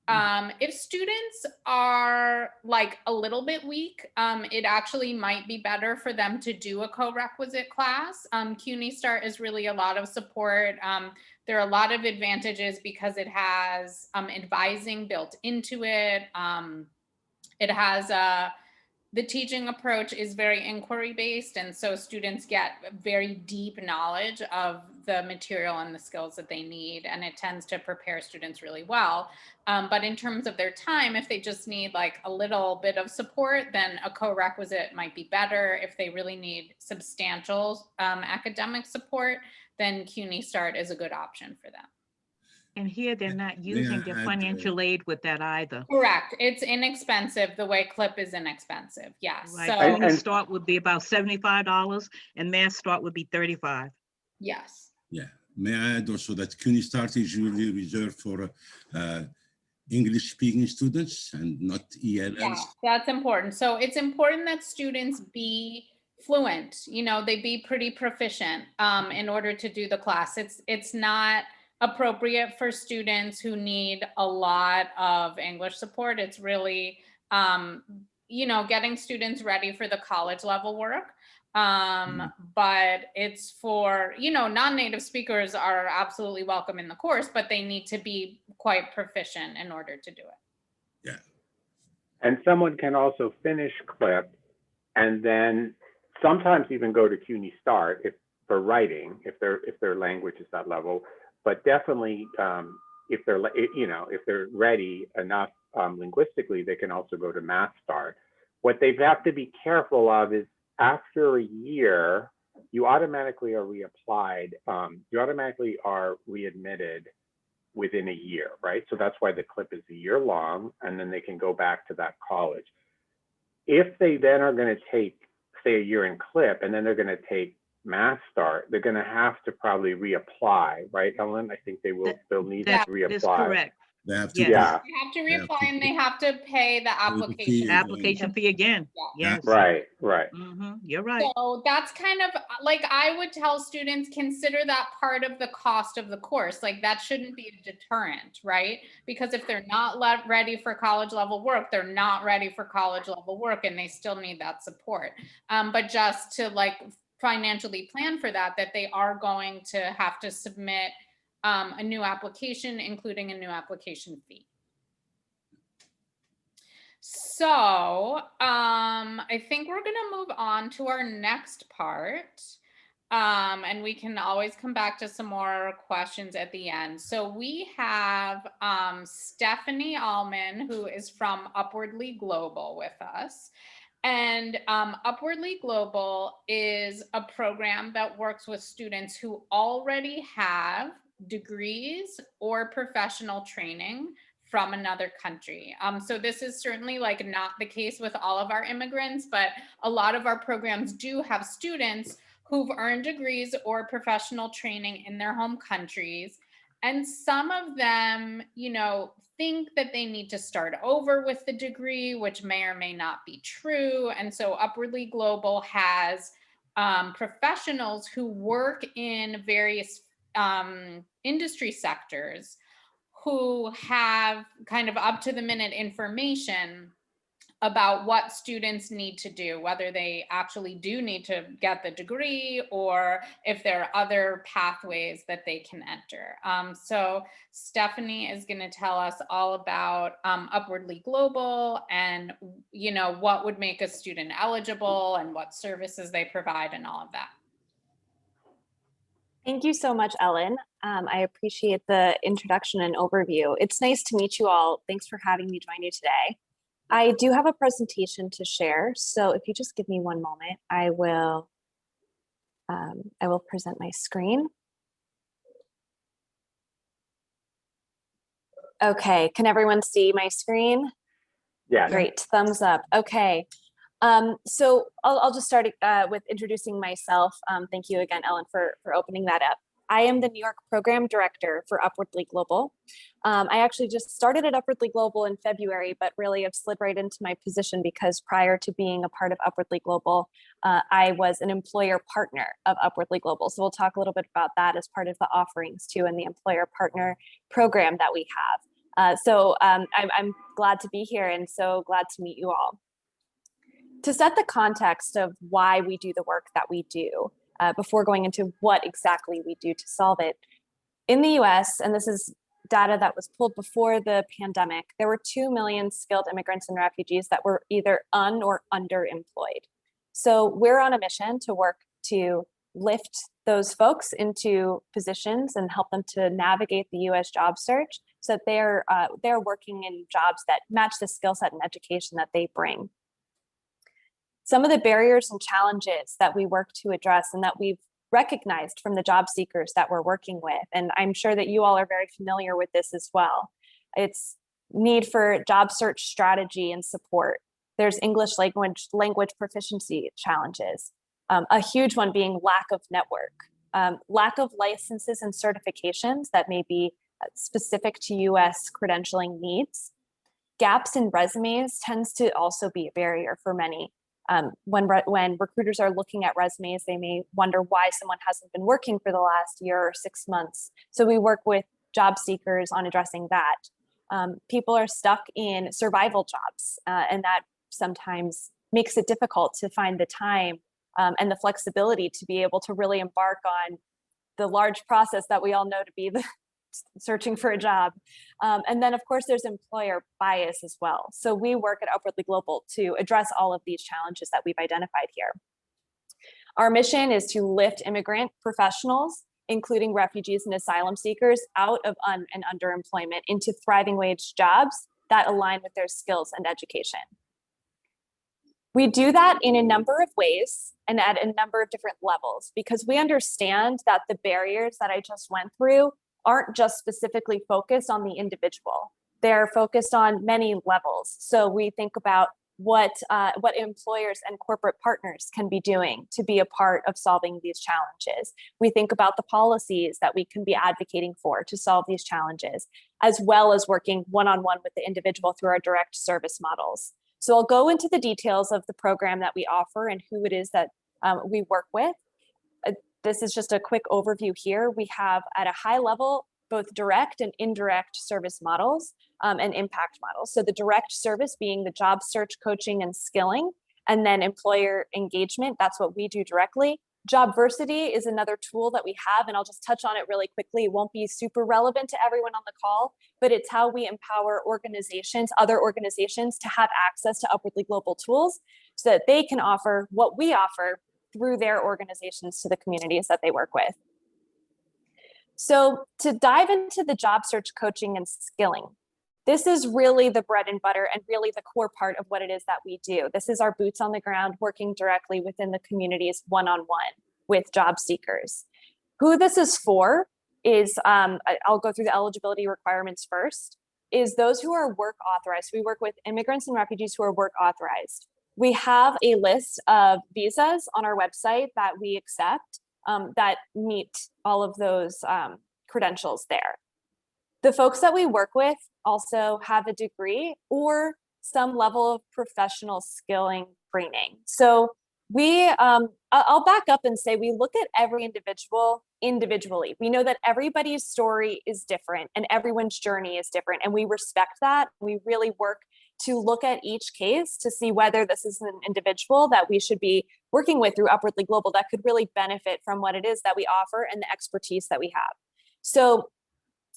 If students are like a little bit weak, it actually might be better for them to do a co-requisite class. CUNY Start is really a lot of support. There are a lot of advantages because it has advising built into it. It has the teaching approach is very inquiry based, and so students get very deep knowledge of the material and the skills that they need, and it tends to prepare students really well. But in terms of their time, if they just need like a little bit of support, then a co-requisite might be better. If they really need substantial academic support, then CUNY Start is a good option for them. And here they're not using their financial aid with that either. Correct. It's inexpensive the way CLIP is inexpensive. Yes. Right. So CUNY Start would be about $75 and Mass Start would be $35. yes. Yeah. May I add also that CUNY Start is usually reserved for English-speaking students and not ELLs? Yeah, that's important. So it's important that students be fluent, you know, they be pretty proficient in order to do the class. It's not appropriate for students who need a lot of English support. It's really, you know, getting students ready for the college level work. But it's for, you know, non-native speakers are absolutely welcome in the course, but they need to be quite proficient in order to do it. Yeah. And someone can also finish CLIP and then sometimes even go to CUNY Start if for writing, if their language is that level. But definitely, if they're, you know, if they're ready enough linguistically, they can also go to Math Start. What they have to be careful of is after a year, you automatically are reapplied. You automatically are readmitted within a year, right? So that's why the CLIP is a year long, and then they can go back to that college. If they then are going to take, say, a year in CLIP, and then they're going to take Math Start, they're going to have to probably reapply, right, Ellen? I think they'll need to reapply. That is correct. They have to, Yes. Yeah, They have to reapply and they have to pay the application. fee. Application fee again. Yeah. Yes. right. You're right. So that's kind of like, I would tell students, consider that part of the cost of the course. Like that shouldn't be a deterrent, right? Because if they're not ready for college level work, they're not ready for college level work and they still need that support. But just to like financially plan for that they are going to have to submit a new application, including a new application fee. So I think we're going to move on to our next part. And we can always come back to some more questions at the end. So we have Stephanie Allman, who is from Upwardly Global with us. And Upwardly Global is a program that works with students who already have degrees or professional training from another country. So this is certainly like not the case with all of our immigrants, but a lot of our programs do have students who've earned degrees or professional training in their home countries. And some of them, you know, think that they need to start over with the degree, which may or may not be true. And so Upwardly Global has professionals who work in various industry sectors who have kind of up to the minute information about what students need to do, whether they actually do need to get the degree or if there are other pathways that they can enter. So Stephanie is going to tell us all about Upwardly Global and, you know, what would make a student eligible and what services they provide and all of that. Thank you so much, Ellen. I appreciate the introduction and overview. It's nice to meet you all. Thanks for having me join you today. I do have a presentation to share, so if you just give me one moment, I will present my screen. Okay, can everyone see my screen? Yeah. Great, thumbs up. Okay, so I'll just start with introducing myself. Thank you again, Ellen, for opening that up. I am the New York Program Director for Upwardly Global. I actually just started at Upwardly Global in February, but really have slid right into my position because prior to being a part of Upwardly Global, I was an employer partner of Upwardly Global. So we'll talk a little bit about that as part of the offerings too, and the employer partner program that we have. I'm glad to be here and so glad to meet you all. To set the context of why we do the work that we do, before going into what exactly we do to solve it, in the US, and this is data that was pulled before the pandemic, there were 2 million skilled immigrants and refugees that were either or underemployed. So we're on a mission to work to lift those folks into positions and help them to navigate the US job search so that they're working in jobs that match the skill set and education that they bring. Some of the barriers and challenges that we work to address and that we've recognized from the job seekers that we're working with, and I'm sure that you all are very familiar with this as well. It's need for job search strategy and support. There's English language proficiency challenges. A huge one being lack of network, lack of licenses and certifications that may be specific to US credentialing needs. Gaps in resumes tends to also be a barrier for many. When recruiters are looking at resumes, they may wonder why someone hasn't been working for the last year or 6 months. So we work with job seekers on addressing that. People are stuck in survival jobs, and that sometimes makes it difficult to find the time and the flexibility to be able to really embark on the large process that we all know to be the searching for a job. And then of course there's employer bias as well. So we work at Upwardly Global to address all of these challenges that we've identified here. Our mission is to lift immigrant professionals, including refugees and asylum seekers, out of and underemployment into thriving wage jobs that align with their skills and education. We do that in a number of ways and at a number of different levels, because we understand that the barriers that I just went through aren't just specifically focused on the individual. They're focused on many levels. So we think about what employers and corporate partners can be doing to be a part of solving these challenges. We think about the policies that we can be advocating for to solve these challenges, as well as working one-on-one with the individual through our direct service models. So I'll go into the details of the program that we offer and who it is that we work with. This is just a quick overview here. We have at a high level, both direct and indirect service models and impact models. So the direct service being the job search, coaching, and skilling, and then employer engagement, that's what we do directly. Jobversity is another tool that we have, and I'll just touch on it really quickly. It won't be super relevant to everyone on the call, but it's how we empower organizations, other organizations, to have access to Upwardly Global tools so that they can offer what we offer through their organizations to the communities that they work with. So to dive into the job search coaching and skilling, this is really the bread and butter and really the core part of what it is that we do. This is our boots on the ground, working directly within the communities one-on-one with job seekers. Who this is for is, I'll go through the eligibility requirements first, is those who are work authorized. We work with immigrants and refugees who are work authorized. We have a list of visas on our website that we accept that meet all of those credentials there. The folks that we work with also have a degree or some level of professional skilling training. So I'll back up and say we look at every individual individually. We know that everybody's story is different and everyone's journey is different, and we respect that. We really work to look at each case to see whether this is an individual that we should be working with through Upwardly Global that could really benefit from what it is that we offer and the expertise that we have. So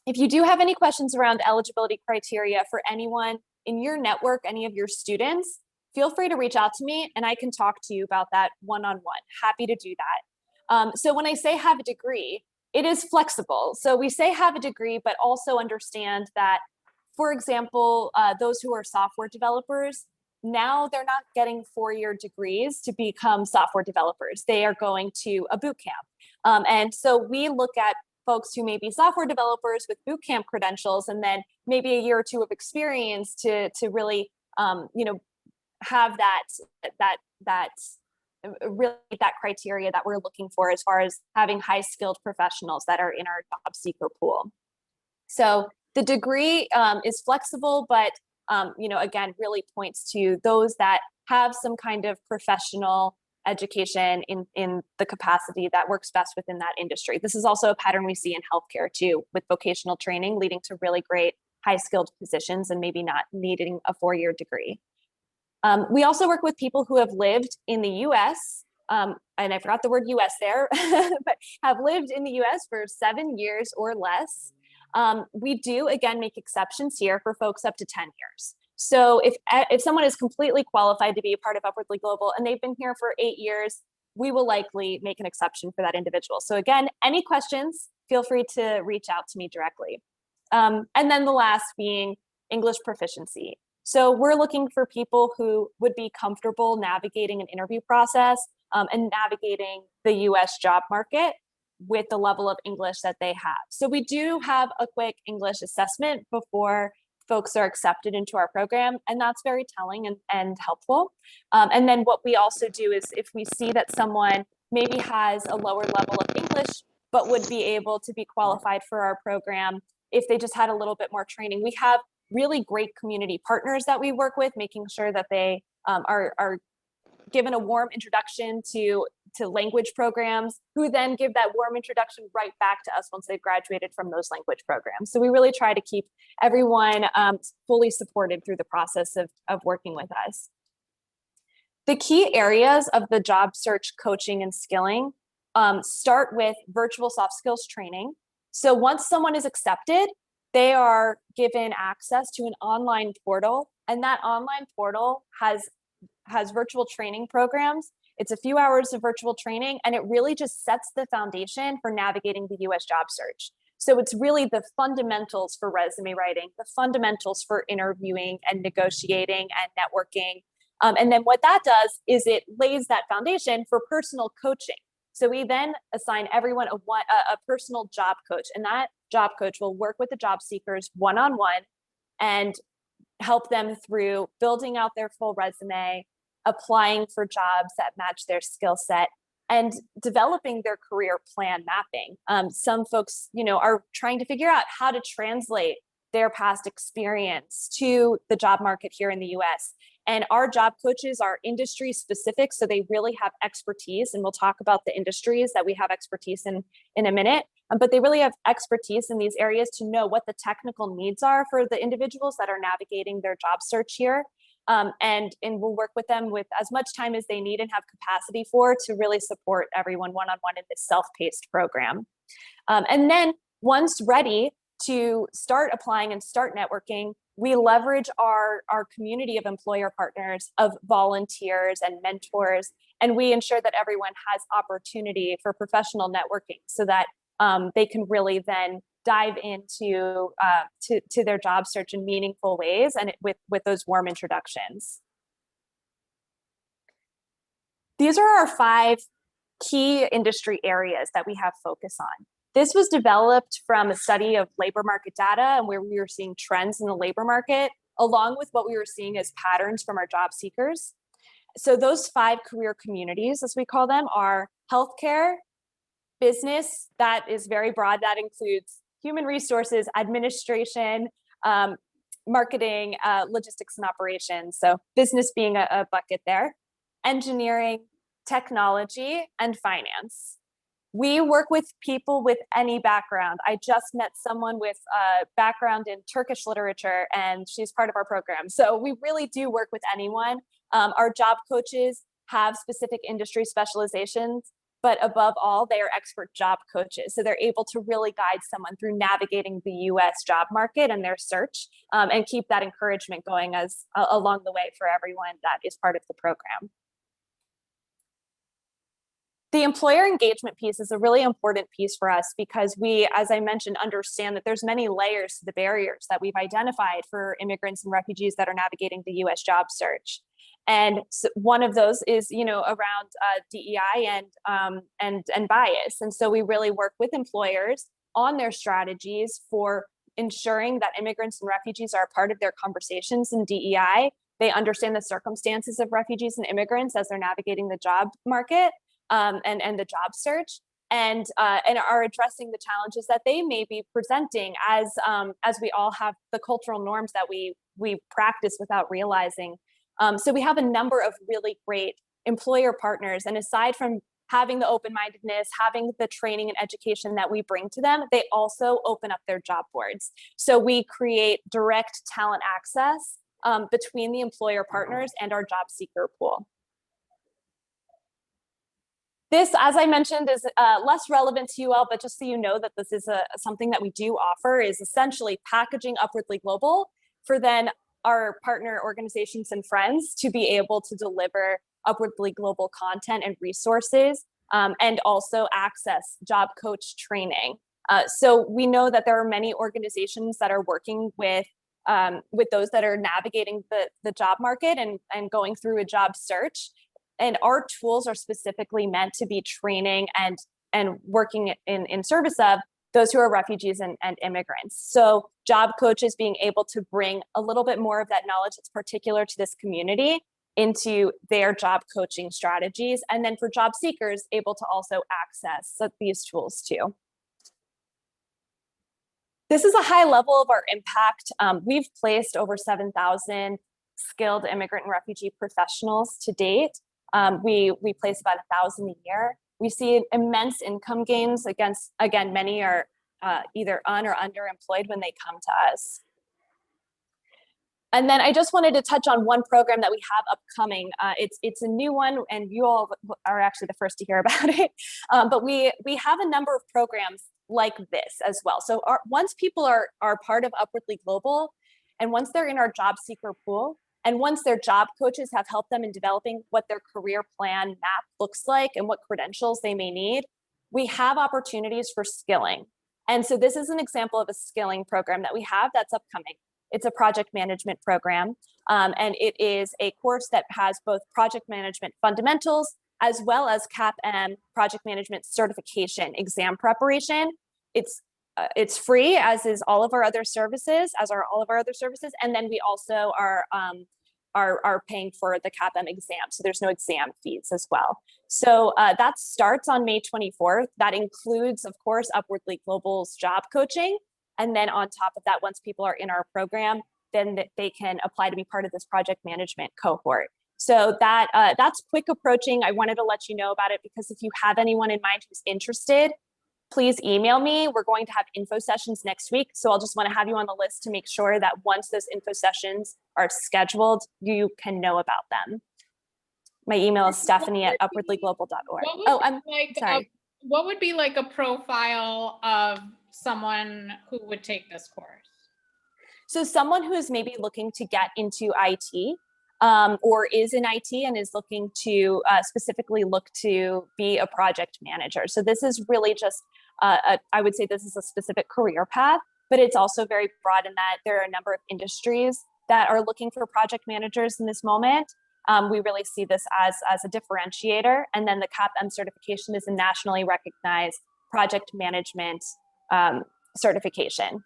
if you do have any questions around eligibility criteria for anyone in your network, any of your students, feel free to reach out to me and I can talk to you about that one-on-one. Happy to do that. So when I say have a degree, it is flexible. So we say have a degree, but also understand that, for example, those who are software developers, now they're not getting 4-year degrees to become software developers. They are going to a boot camp. And so we look at folks who may be software developers with boot camp credentials and then maybe a year or two of experience to really, have that really meet that criteria that we're looking for as far as having high skilled professionals that are in our job seeker pool. So the degree is flexible, but again, really points to those that have some kind of professional education in the capacity that works best within that industry. This is also a pattern we see in healthcare too, with vocational training leading to really great high skilled positions and maybe not needing a 4-year degree. We also work with people who have lived in the US, and I forgot the word US there, but have lived in the US for 7 years or less. We do, again, make exceptions here for folks up to 10 years. So if someone is completely qualified to be a part of Upwardly Global and they've been here for 8 years, we will likely make an exception for that individual. So again, any questions, feel free to reach out to me directly. And then the last being English proficiency. So we're looking for people who would be comfortable navigating an interview process and navigating the US job market with the level of English that they have. So we do have a quick English assessment before folks are accepted into our program, and that's very telling and helpful. And then what we also do is if we see that someone maybe has a lower level of English, but would be able to be qualified for our program if they just had a little bit more training. We have really great community partners that we work with, making sure that they are given a warm introduction to language programs, who then give that warm introduction right back to us once they've graduated from those language programs. So we really try to keep everyone fully supported through the process of working with us. The key areas of the job search coaching and skilling start with virtual soft skills training. So once someone is accepted, they are given access to an online portal, and that online portal has virtual training programs. It's a few hours of virtual training, and it really just sets the foundation for navigating the US job search. So it's really the fundamentals for resume writing, the fundamentals for interviewing and negotiating and networking. And then what that does is it lays that foundation for personal coaching. So we then assign everyone a personal job coach, and that job coach will work with the job seekers one-on-one and help them through building out their full resume, applying for jobs that match their skill set, and developing their career plan mapping. Some folks, are trying to figure out how to translate their past experience to the job market here in the US. And our job coaches are industry specific, so they really have expertise, and we'll talk about the industries that we have expertise in a minute, but they really have expertise in these areas to know what the technical needs are for the individuals that are navigating their job search here. And we'll work with them with as much time as they need and have capacity for to really support everyone one-on-one in this self-paced program. And then once ready to start applying and start networking, we leverage our community of employer partners, of volunteers and mentors, and we ensure that everyone has opportunity for professional networking so that they can really then dive into to their job search in meaningful ways and with those warm introductions. These are our 5 key industry areas that we have focus on. This was developed from a study of labor market data and where we were seeing trends in the labor market, along with what we were seeing as patterns from our job seekers. So those 5 career communities, as we call them, are healthcare, business, that is very broad, that includes human resources, administration, marketing, logistics and operations. So business being a bucket there, engineering, technology, and finance. We work with people with any background. I just met someone with a background in Turkish literature, and she's part of our program. So we really do work with anyone. Our job coaches have specific industry specializations, but above all, they are expert job coaches. So they're able to really guide someone through navigating the US job market and their search, and keep that encouragement going as along the way for everyone that is part of the program. The employer engagement piece is a really important piece for us because we, as I mentioned, understand that there's many layers to the barriers that we've identified for immigrants and refugees that are navigating the US job search. And so one of those is, around DEI and bias. And so we really work with employers on their strategies for ensuring that immigrants and refugees are a part of their conversations in DEI. They understand the circumstances of refugees and immigrants as they're navigating the job market and the job search, and are addressing the challenges that they may be presenting as we all have the cultural norms that we practice without realizing. So we have a number of really great employer partners, and aside from having the open-mindedness, having the training and education that we bring to them, they also open up their job boards. So we create direct talent access between the employer partners and our job seeker pool. This, as I mentioned, is less relevant to you all, but just so you know that this is something that we do offer, is essentially packaging Upwardly Global for then our partner organizations and friends to be able to deliver Upwardly Global content and resources, and also access job coach training. So we know that there are many organizations that are working with those that are navigating the job market and going through a job search. And our tools are specifically meant to be training and working in service of those who are refugees and immigrants. So job coaches being able to bring a little bit more of that knowledge that's particular to this community into their job coaching strategies. And then for job seekers, able to also access these tools too. This is a high level of our impact. We've placed over 7,000 skilled immigrant and refugee professionals to date. We place about 1,000 a year. We see immense income gains. Again, many are either un or underemployed when they come to us. And then I just wanted to touch on one program that we have upcoming. It's a new one, and you all are actually the first to hear about it. But we have a number of programs like this as well. So once people are part of Upwardly Global, and once they're in our job seeker pool, and once their job coaches have helped them in developing what their career plan map looks like and what credentials they may need, we have opportunities for skilling. And so this is an example of a skilling program that we have that's upcoming. It's a project management program, and it is a course that has both project management fundamentals as well as CAPM project management certification exam preparation. It's free, as is all of our other services, and then we also are paying for the CAPM exam, so there's no exam fees as well. So that starts on May 24th. That includes, of course, Upwardly Global's job coaching, and then on top of that, once people are in our program, then they can apply to be part of this project management cohort. So that's quick approaching. I wanted to let you know about it because if you have anyone in mind who's interested, please email me. We're going to have info sessions next week. So I'll just want to have you on the list to make sure that once those info sessions are scheduled, you can know about them. My email is stephanie@upwardlyglobal.org. Oh, I'm sorry. What would be like a profile of someone who would take this course? So someone who is maybe looking to get into IT, or is in IT and is looking to specifically look to be a project manager. So this is really just, I would say this is a specific career path, but it's also very broad in that there are a number of industries that are looking for project managers in this moment. We really see this as a differentiator. And then the CAPM certification is a nationally recognized project management certification.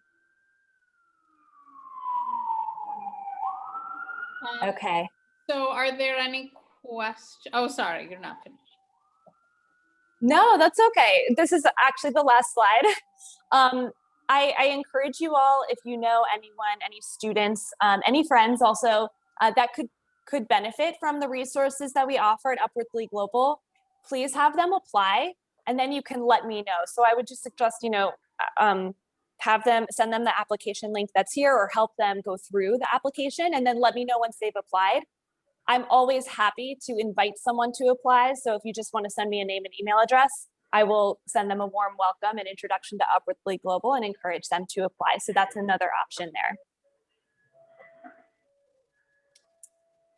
Okay. So are there any questions? Oh, sorry, you're not finished. No, that's okay. This is actually the last slide. I encourage you all, if you know anyone, any students, any friends also that could benefit from the resources that we offer at Upwardly Global, please have them apply, and then you can let me know. So I would just suggest, send them the application link that's here, or help them go through the application, and then let me know once they've applied. I'm always happy to invite someone to apply. So if you just want to send me a name and email address, I will send them a warm welcome and introduction to Upwardly Global and encourage them to apply. So that's another option there.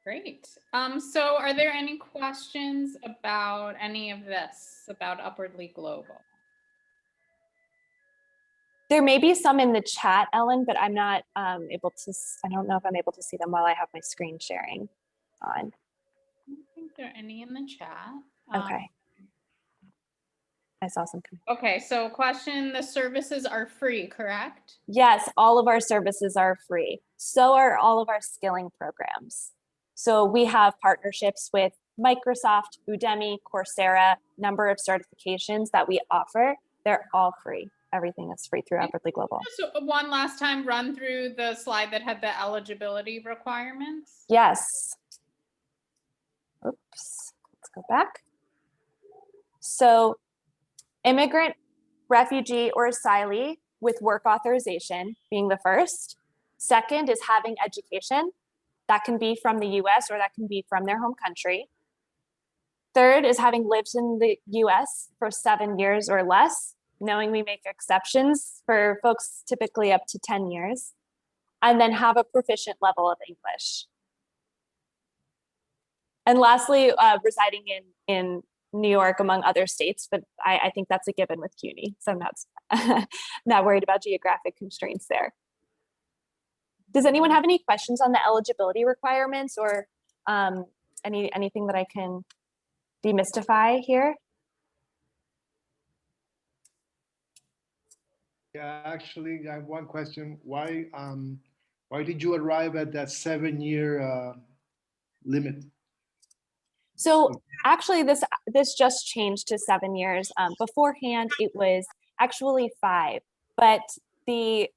Great. So are there any questions about any of this, about Upwardly Global? There may be some in the chat, Ellen, but I'm not able to, I don't know if I'm able to see them while I have my screen sharing on. I don't think there are any in the chat. Okay. I saw some. Okay, so question, the services are free, correct? Yes, all of our services are free. So are all of our skilling programs. So we have partnerships with Microsoft, Udemy, Coursera, number of certifications that we offer. They're all free. Everything is free through Upwardly Global. So one last time, run through the slide that had the eligibility requirements. Yes. Oops, let's go back. So immigrant, refugee, or asylee with work authorization being the first. Second is having education. That can be from the US or that can be from their home country. Third is having lived in the US for 7 years or less, knowing we make exceptions for folks typically up to 10 years. And then have a proficient level of English. And lastly, residing in New York among other states, but I think that's a given with CUNY, so I'm not, not worried about geographic constraints there. Does anyone have any questions on the eligibility requirements or anything that I can demystify here? Yeah, actually, I have one question. Why did you arrive at that 7-year limit? So actually, this just changed to 7 years. Beforehand, it was actually 5, but the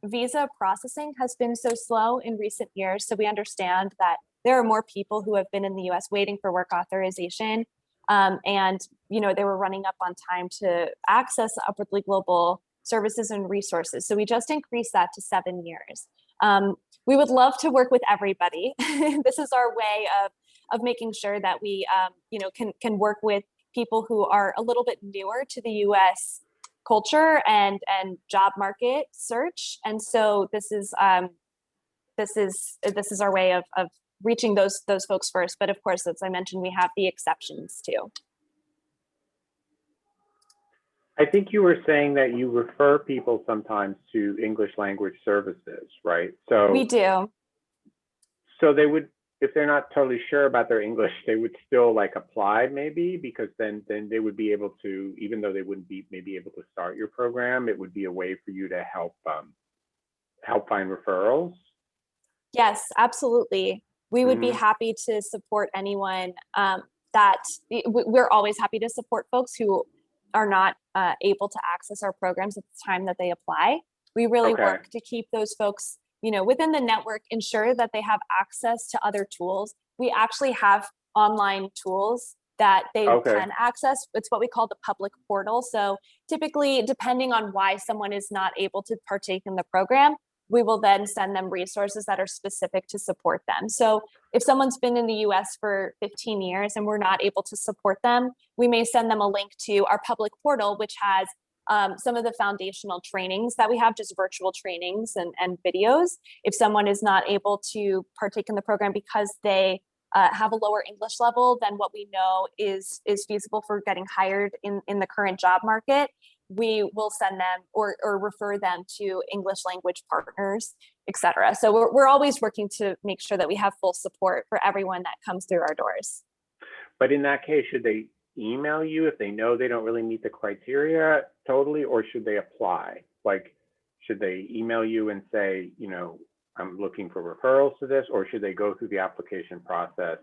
visa processing has been so slow in recent years. So we understand that there are more people who have been in the US waiting for work authorization. And they were running up on time to access Upwardly Global services and resources. So we just increased that to 7 years. We would love to work with everybody. This is our way of making sure that we can work with people who are a little bit newer to the US culture and job market search. And so this is our way of reaching those folks first. But of course, as I mentioned, we have the exceptions too. I think you were saying that you refer people sometimes to English language services, right? So we do. So they would, if they're not totally sure about their English, they would still like apply maybe, because then they would be able to, even though they wouldn't be maybe able to start your program, it would be a way for you to help find referrals. Yes, absolutely. We would be happy to support anyone we're always happy to support folks who are not able to access our programs at the time that they apply. We really work to keep those folks within the network, ensure that they have access to other tools. We actually have online tools that they can access. It's what we call the public portal. So typically, depending on why someone is not able to partake in the program, we will then send them resources that are specific to support them. So if someone's been in the US for 15 years and we're not able to support them, we may send them a link to our public portal, which has some of the foundational trainings that we have, just virtual trainings and videos. If someone is not able to partake in the program because they have a lower English level than what we know is feasible for getting hired in the current job market, we will send them or refer them to English language partners, et cetera. So we're always working to make sure that we have full support for everyone that comes through our doors. But in that case, should they email you if they know they don't really meet the criteria totally, or should they apply? Like, should they email you and say, I'm looking for referrals to this, or should they go through the application process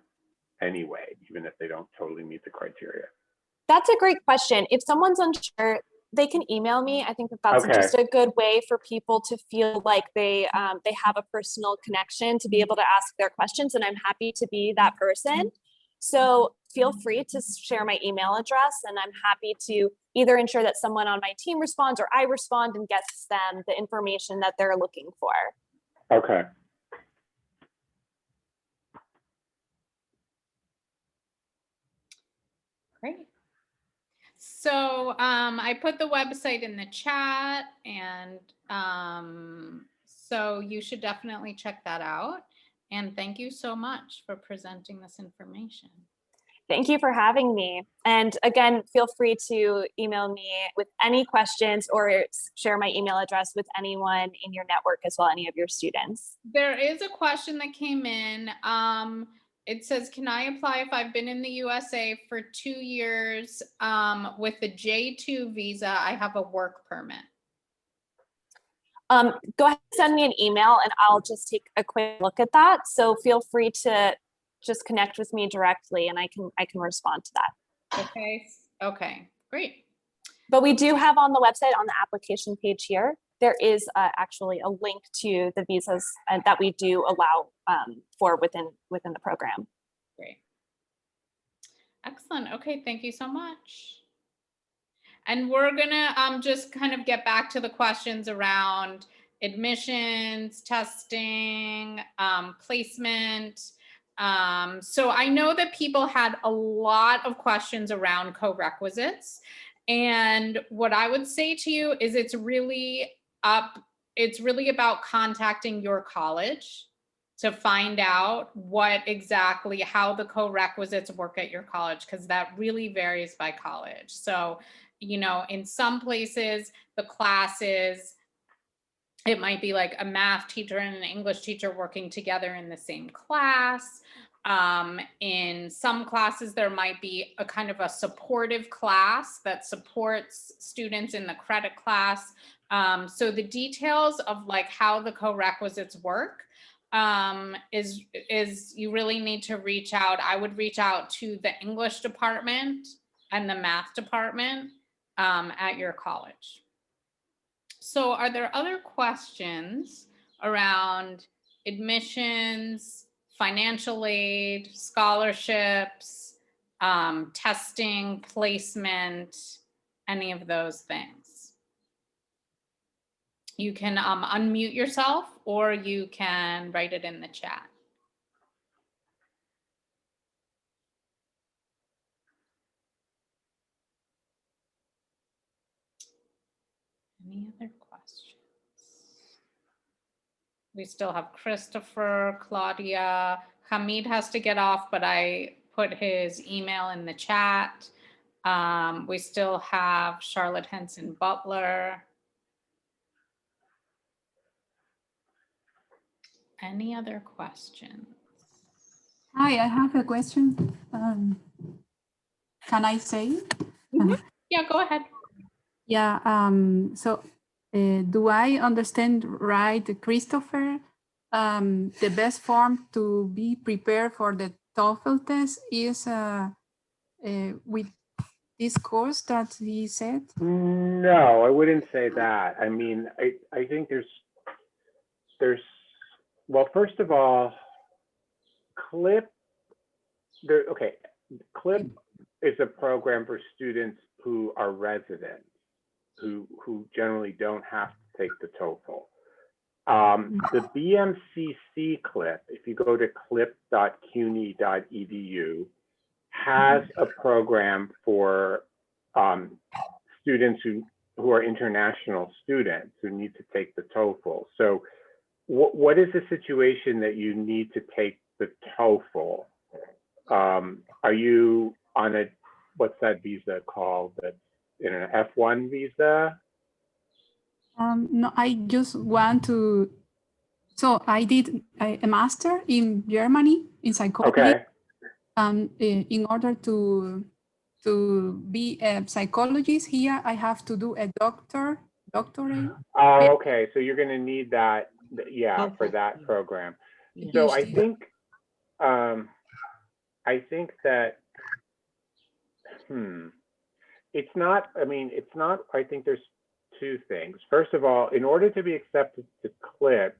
anyway, even if they don't totally meet the criteria? That's a great question. If someone's unsure, they can email me. I think that's just a good way for people to feel like they have a personal connection to be able to ask their questions, and I'm happy to be that person. So feel free to share my email address, and I'm happy to either ensure that someone on my team responds or I respond and gets them the information that they're looking for. Okay. Great. So I put the website in the chat, and so you should definitely check that out. And thank you so much for presenting this information. Thank you for having me. And again, feel free to email me with any questions or share my email address with anyone in your network as well, any of your students. There is a question that came in. It says, can I apply if I've been in the USA for 2 years with the J2 visa? I have a work permit. Go ahead and send me an email and I'll just take a quick look at that. So feel free to just connect with me directly and I can respond to that. Okay, great. But we do have on the website, on the application page here, there is actually a link to the visas that we do allow for within the program. Great. Excellent. Okay, thank you so much. And we're gonna just kind of get back to the questions around admissions, testing, placement. So I know that people had a lot of questions around co-requisites. And what I would say to you is it's really about contacting your college to find out how the co-requisites work at your college, because that really varies by college. So, you know, in some places, the classes, it might be like a math teacher and an English teacher working together in the same class. In some classes, there might be a kind of a supportive class that supports students in the credit class. So the details of like how the co-requisites work is you really need to reach out. I would reach out to the English department and the math department at your college. So are there other questions around admissions, financial aid, scholarships, testing, placement, any of those things? You can unmute yourself or you can write it in the chat. Any other questions? We still have Christopher, Claudia. Hamid has to get off, but I put his email in the chat. We still have Charlotte Henson Butler. Any other questions? Hi, I have a question. Can I say? Yeah, go ahead. Yeah, do I understand right, Christopher? The best form to be prepared for the TOEFL test is with this course that he said? No, I wouldn't say that. I mean, I think there's, well, first of all, CLIP is a program for students who are residents, who generally don't have to take the TOEFL. The BMCC CLIP, if you go to clip.cuny.edu, has a program for students who are international students who need to take the TOEFL. So what is the situation that you need to take the TOEFL? Are you on a, what's that visa called? That's in an F1 visa? No, I just want to, so I did a master in Germany in psychology. Okay. In order to be a psychologist here, I have to do a doctorate. Oh, okay. So you're going to need that, yeah, for that program. So I think that, it's not, I mean, it's not, I think there's two things. First of all, in order to be accepted to CLIP,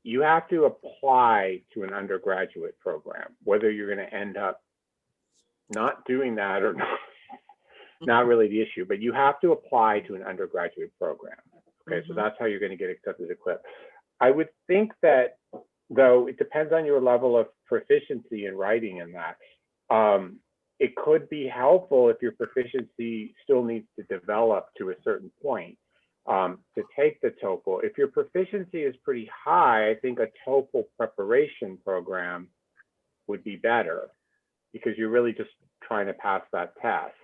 you have to apply to an undergraduate program, whether you're going to end up not doing that or not really the issue, but you have to apply to an undergraduate program. Okay, so that's how you're going to get accepted to CLIP. I would think that, though, it depends on your level of proficiency in writing in that. It could be helpful if your proficiency still needs to develop to a certain point to take the TOEFL. If your proficiency is pretty high, I think a TOEFL preparation program would be better because you're really just trying to pass that test.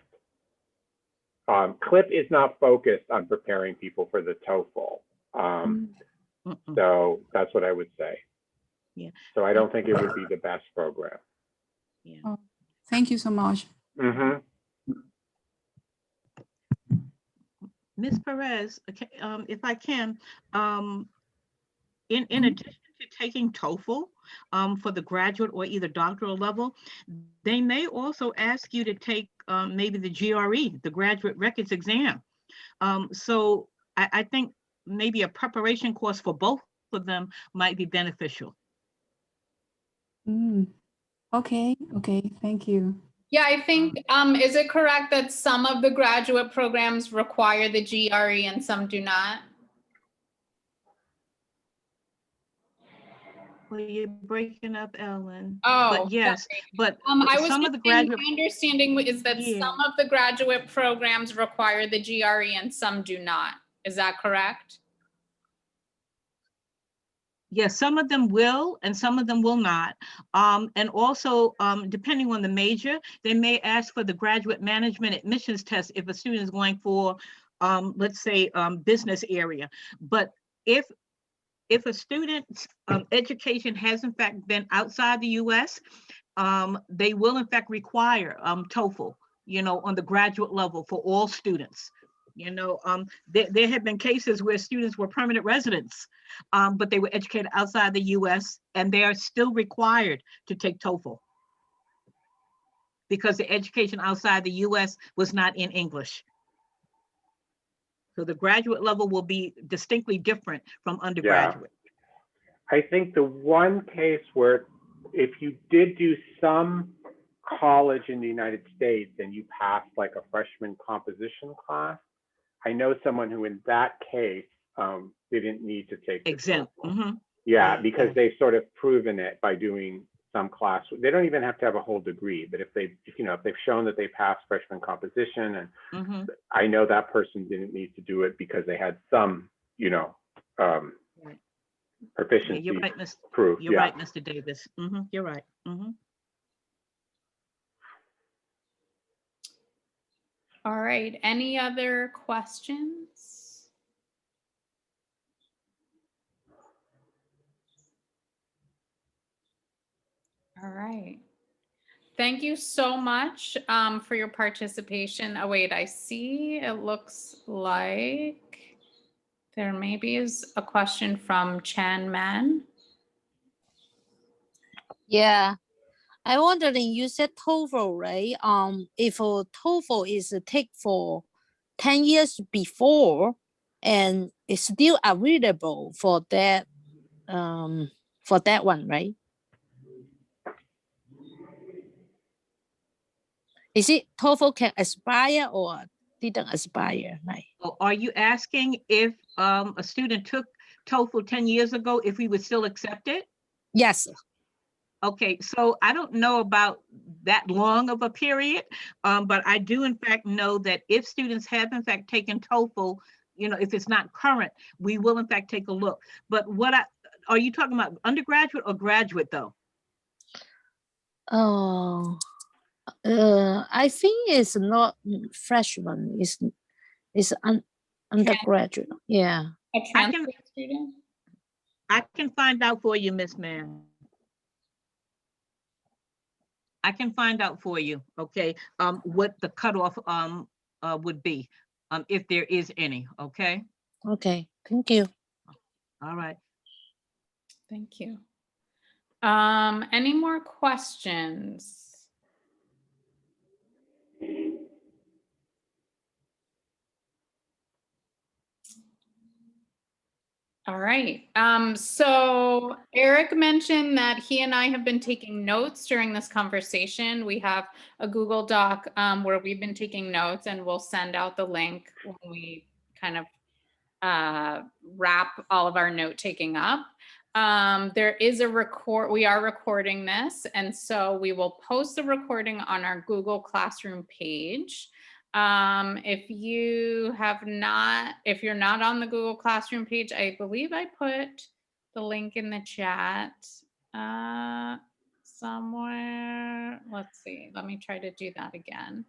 CLIP is not focused on preparing people for the TOEFL. So that's what I would say. Yeah. So I don't think it would be the best program. Yeah. Oh, thank you so much. Ms. Perez, okay, if I can, in addition to taking TOEFL for the graduate or either doctoral level, they may also ask you to take maybe the GRE, the graduate records exam. So I think maybe a preparation course for both of them might be beneficial. Okay, thank you. Yeah, I think, is it correct that some of the graduate programs require the GRE and some do not? Well, you're breaking up, Ellen. Oh, But yes, sorry. but I was some just of the saying, graduate, my understanding is that Yeah. some of the graduate programs require the GRE and some do not. Is that correct? yes, some of them will and some of them will not. And also, depending on the major, they may ask for the graduate management admissions test if a student is going for, let's say, business area. But if a student's education has in fact been outside the US, they will in fact require TOEFL, on the graduate level for all students. There have been cases where students were permanent residents, but they were educated outside the US and they are still required to take TOEFL because the education outside the US was not in English. So the graduate level will be distinctly different from undergraduate. I think the one case where if you did do some college in the United States and you passed like a freshman composition class, I know someone who in that case didn't need to take the Exempt. TOEFL. Yeah, because they've sort of proven it by doing some class. They don't even have to have a whole degree, but if they've shown that they passed freshman composition, and I know that person didn't need to do it because they had some, proficiency You're right, Mr. proof. You're right, Mr. Davis. You're right. All right, any other questions? All right. Thank you so much for your participation. Oh, wait, I see it looks like there maybe is a question from Chan Man. Yeah, I'm wondering, you said TOEFL, right? If a TOEFL is take for 10 years before and it's still available for that one, right? Is it TOEFL can expire or didn't expire? Right? Are you asking if a student took TOEFL 10 years ago, if we would still accept it? Yes. Okay, so I don't know about that long of a period, but I do in fact know that if students have in fact taken TOEFL, if it's not current, we will in fact take a look. But are you talking about undergraduate or graduate though? Oh, I think it's not freshman. It's undergraduate. Yeah. A transcript student? I can find out for you, Miss Mann. I can find out for you, okay, what the cutoff would be, if there is any, okay? Okay, thank you. All right. Thank you. Any more questions? All right. So Eric mentioned that he and I have been taking notes during this conversation. We have a Google Doc where we've been taking notes, and we'll send out the link when we kind of wrap all of our note taking up. There is we are recording this, and so we will post the recording on our Google Classroom page. If you're not on the Google Classroom page, I believe I put the link in the chat somewhere. Let's see, let me try to do that again.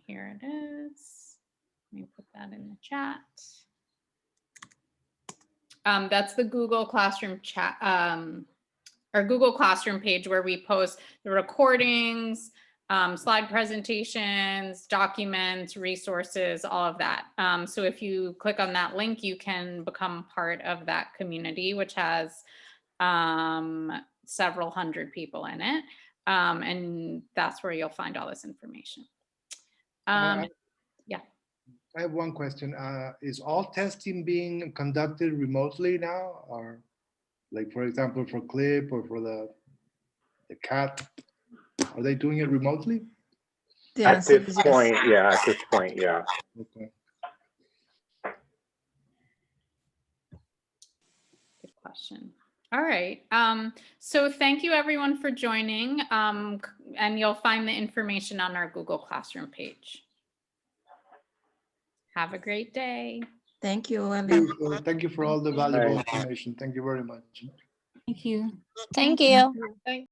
Here it is. Let me put that in the chat. That's the Google Classroom chat, our Google Classroom page where we post the recordings, slide presentations, documents, resources, all of that. So if you click on that link, you can become part of that community, which has several hundred people in it. And that's where you'll find all this information. Yeah. I have one question. Is all testing being conducted remotely now? Or like, for example, for CLIP or for the CAT, are they doing it remotely? The At answer this is yes. point, yeah, at this point, yeah. Okay. Good question. All right. So thank you everyone for joining. And you'll find the information on our Google Classroom page. Have a great day. Thank you, Ellen. Thank you for all the valuable information. Thank you very much. Thank you. Thank you. Thank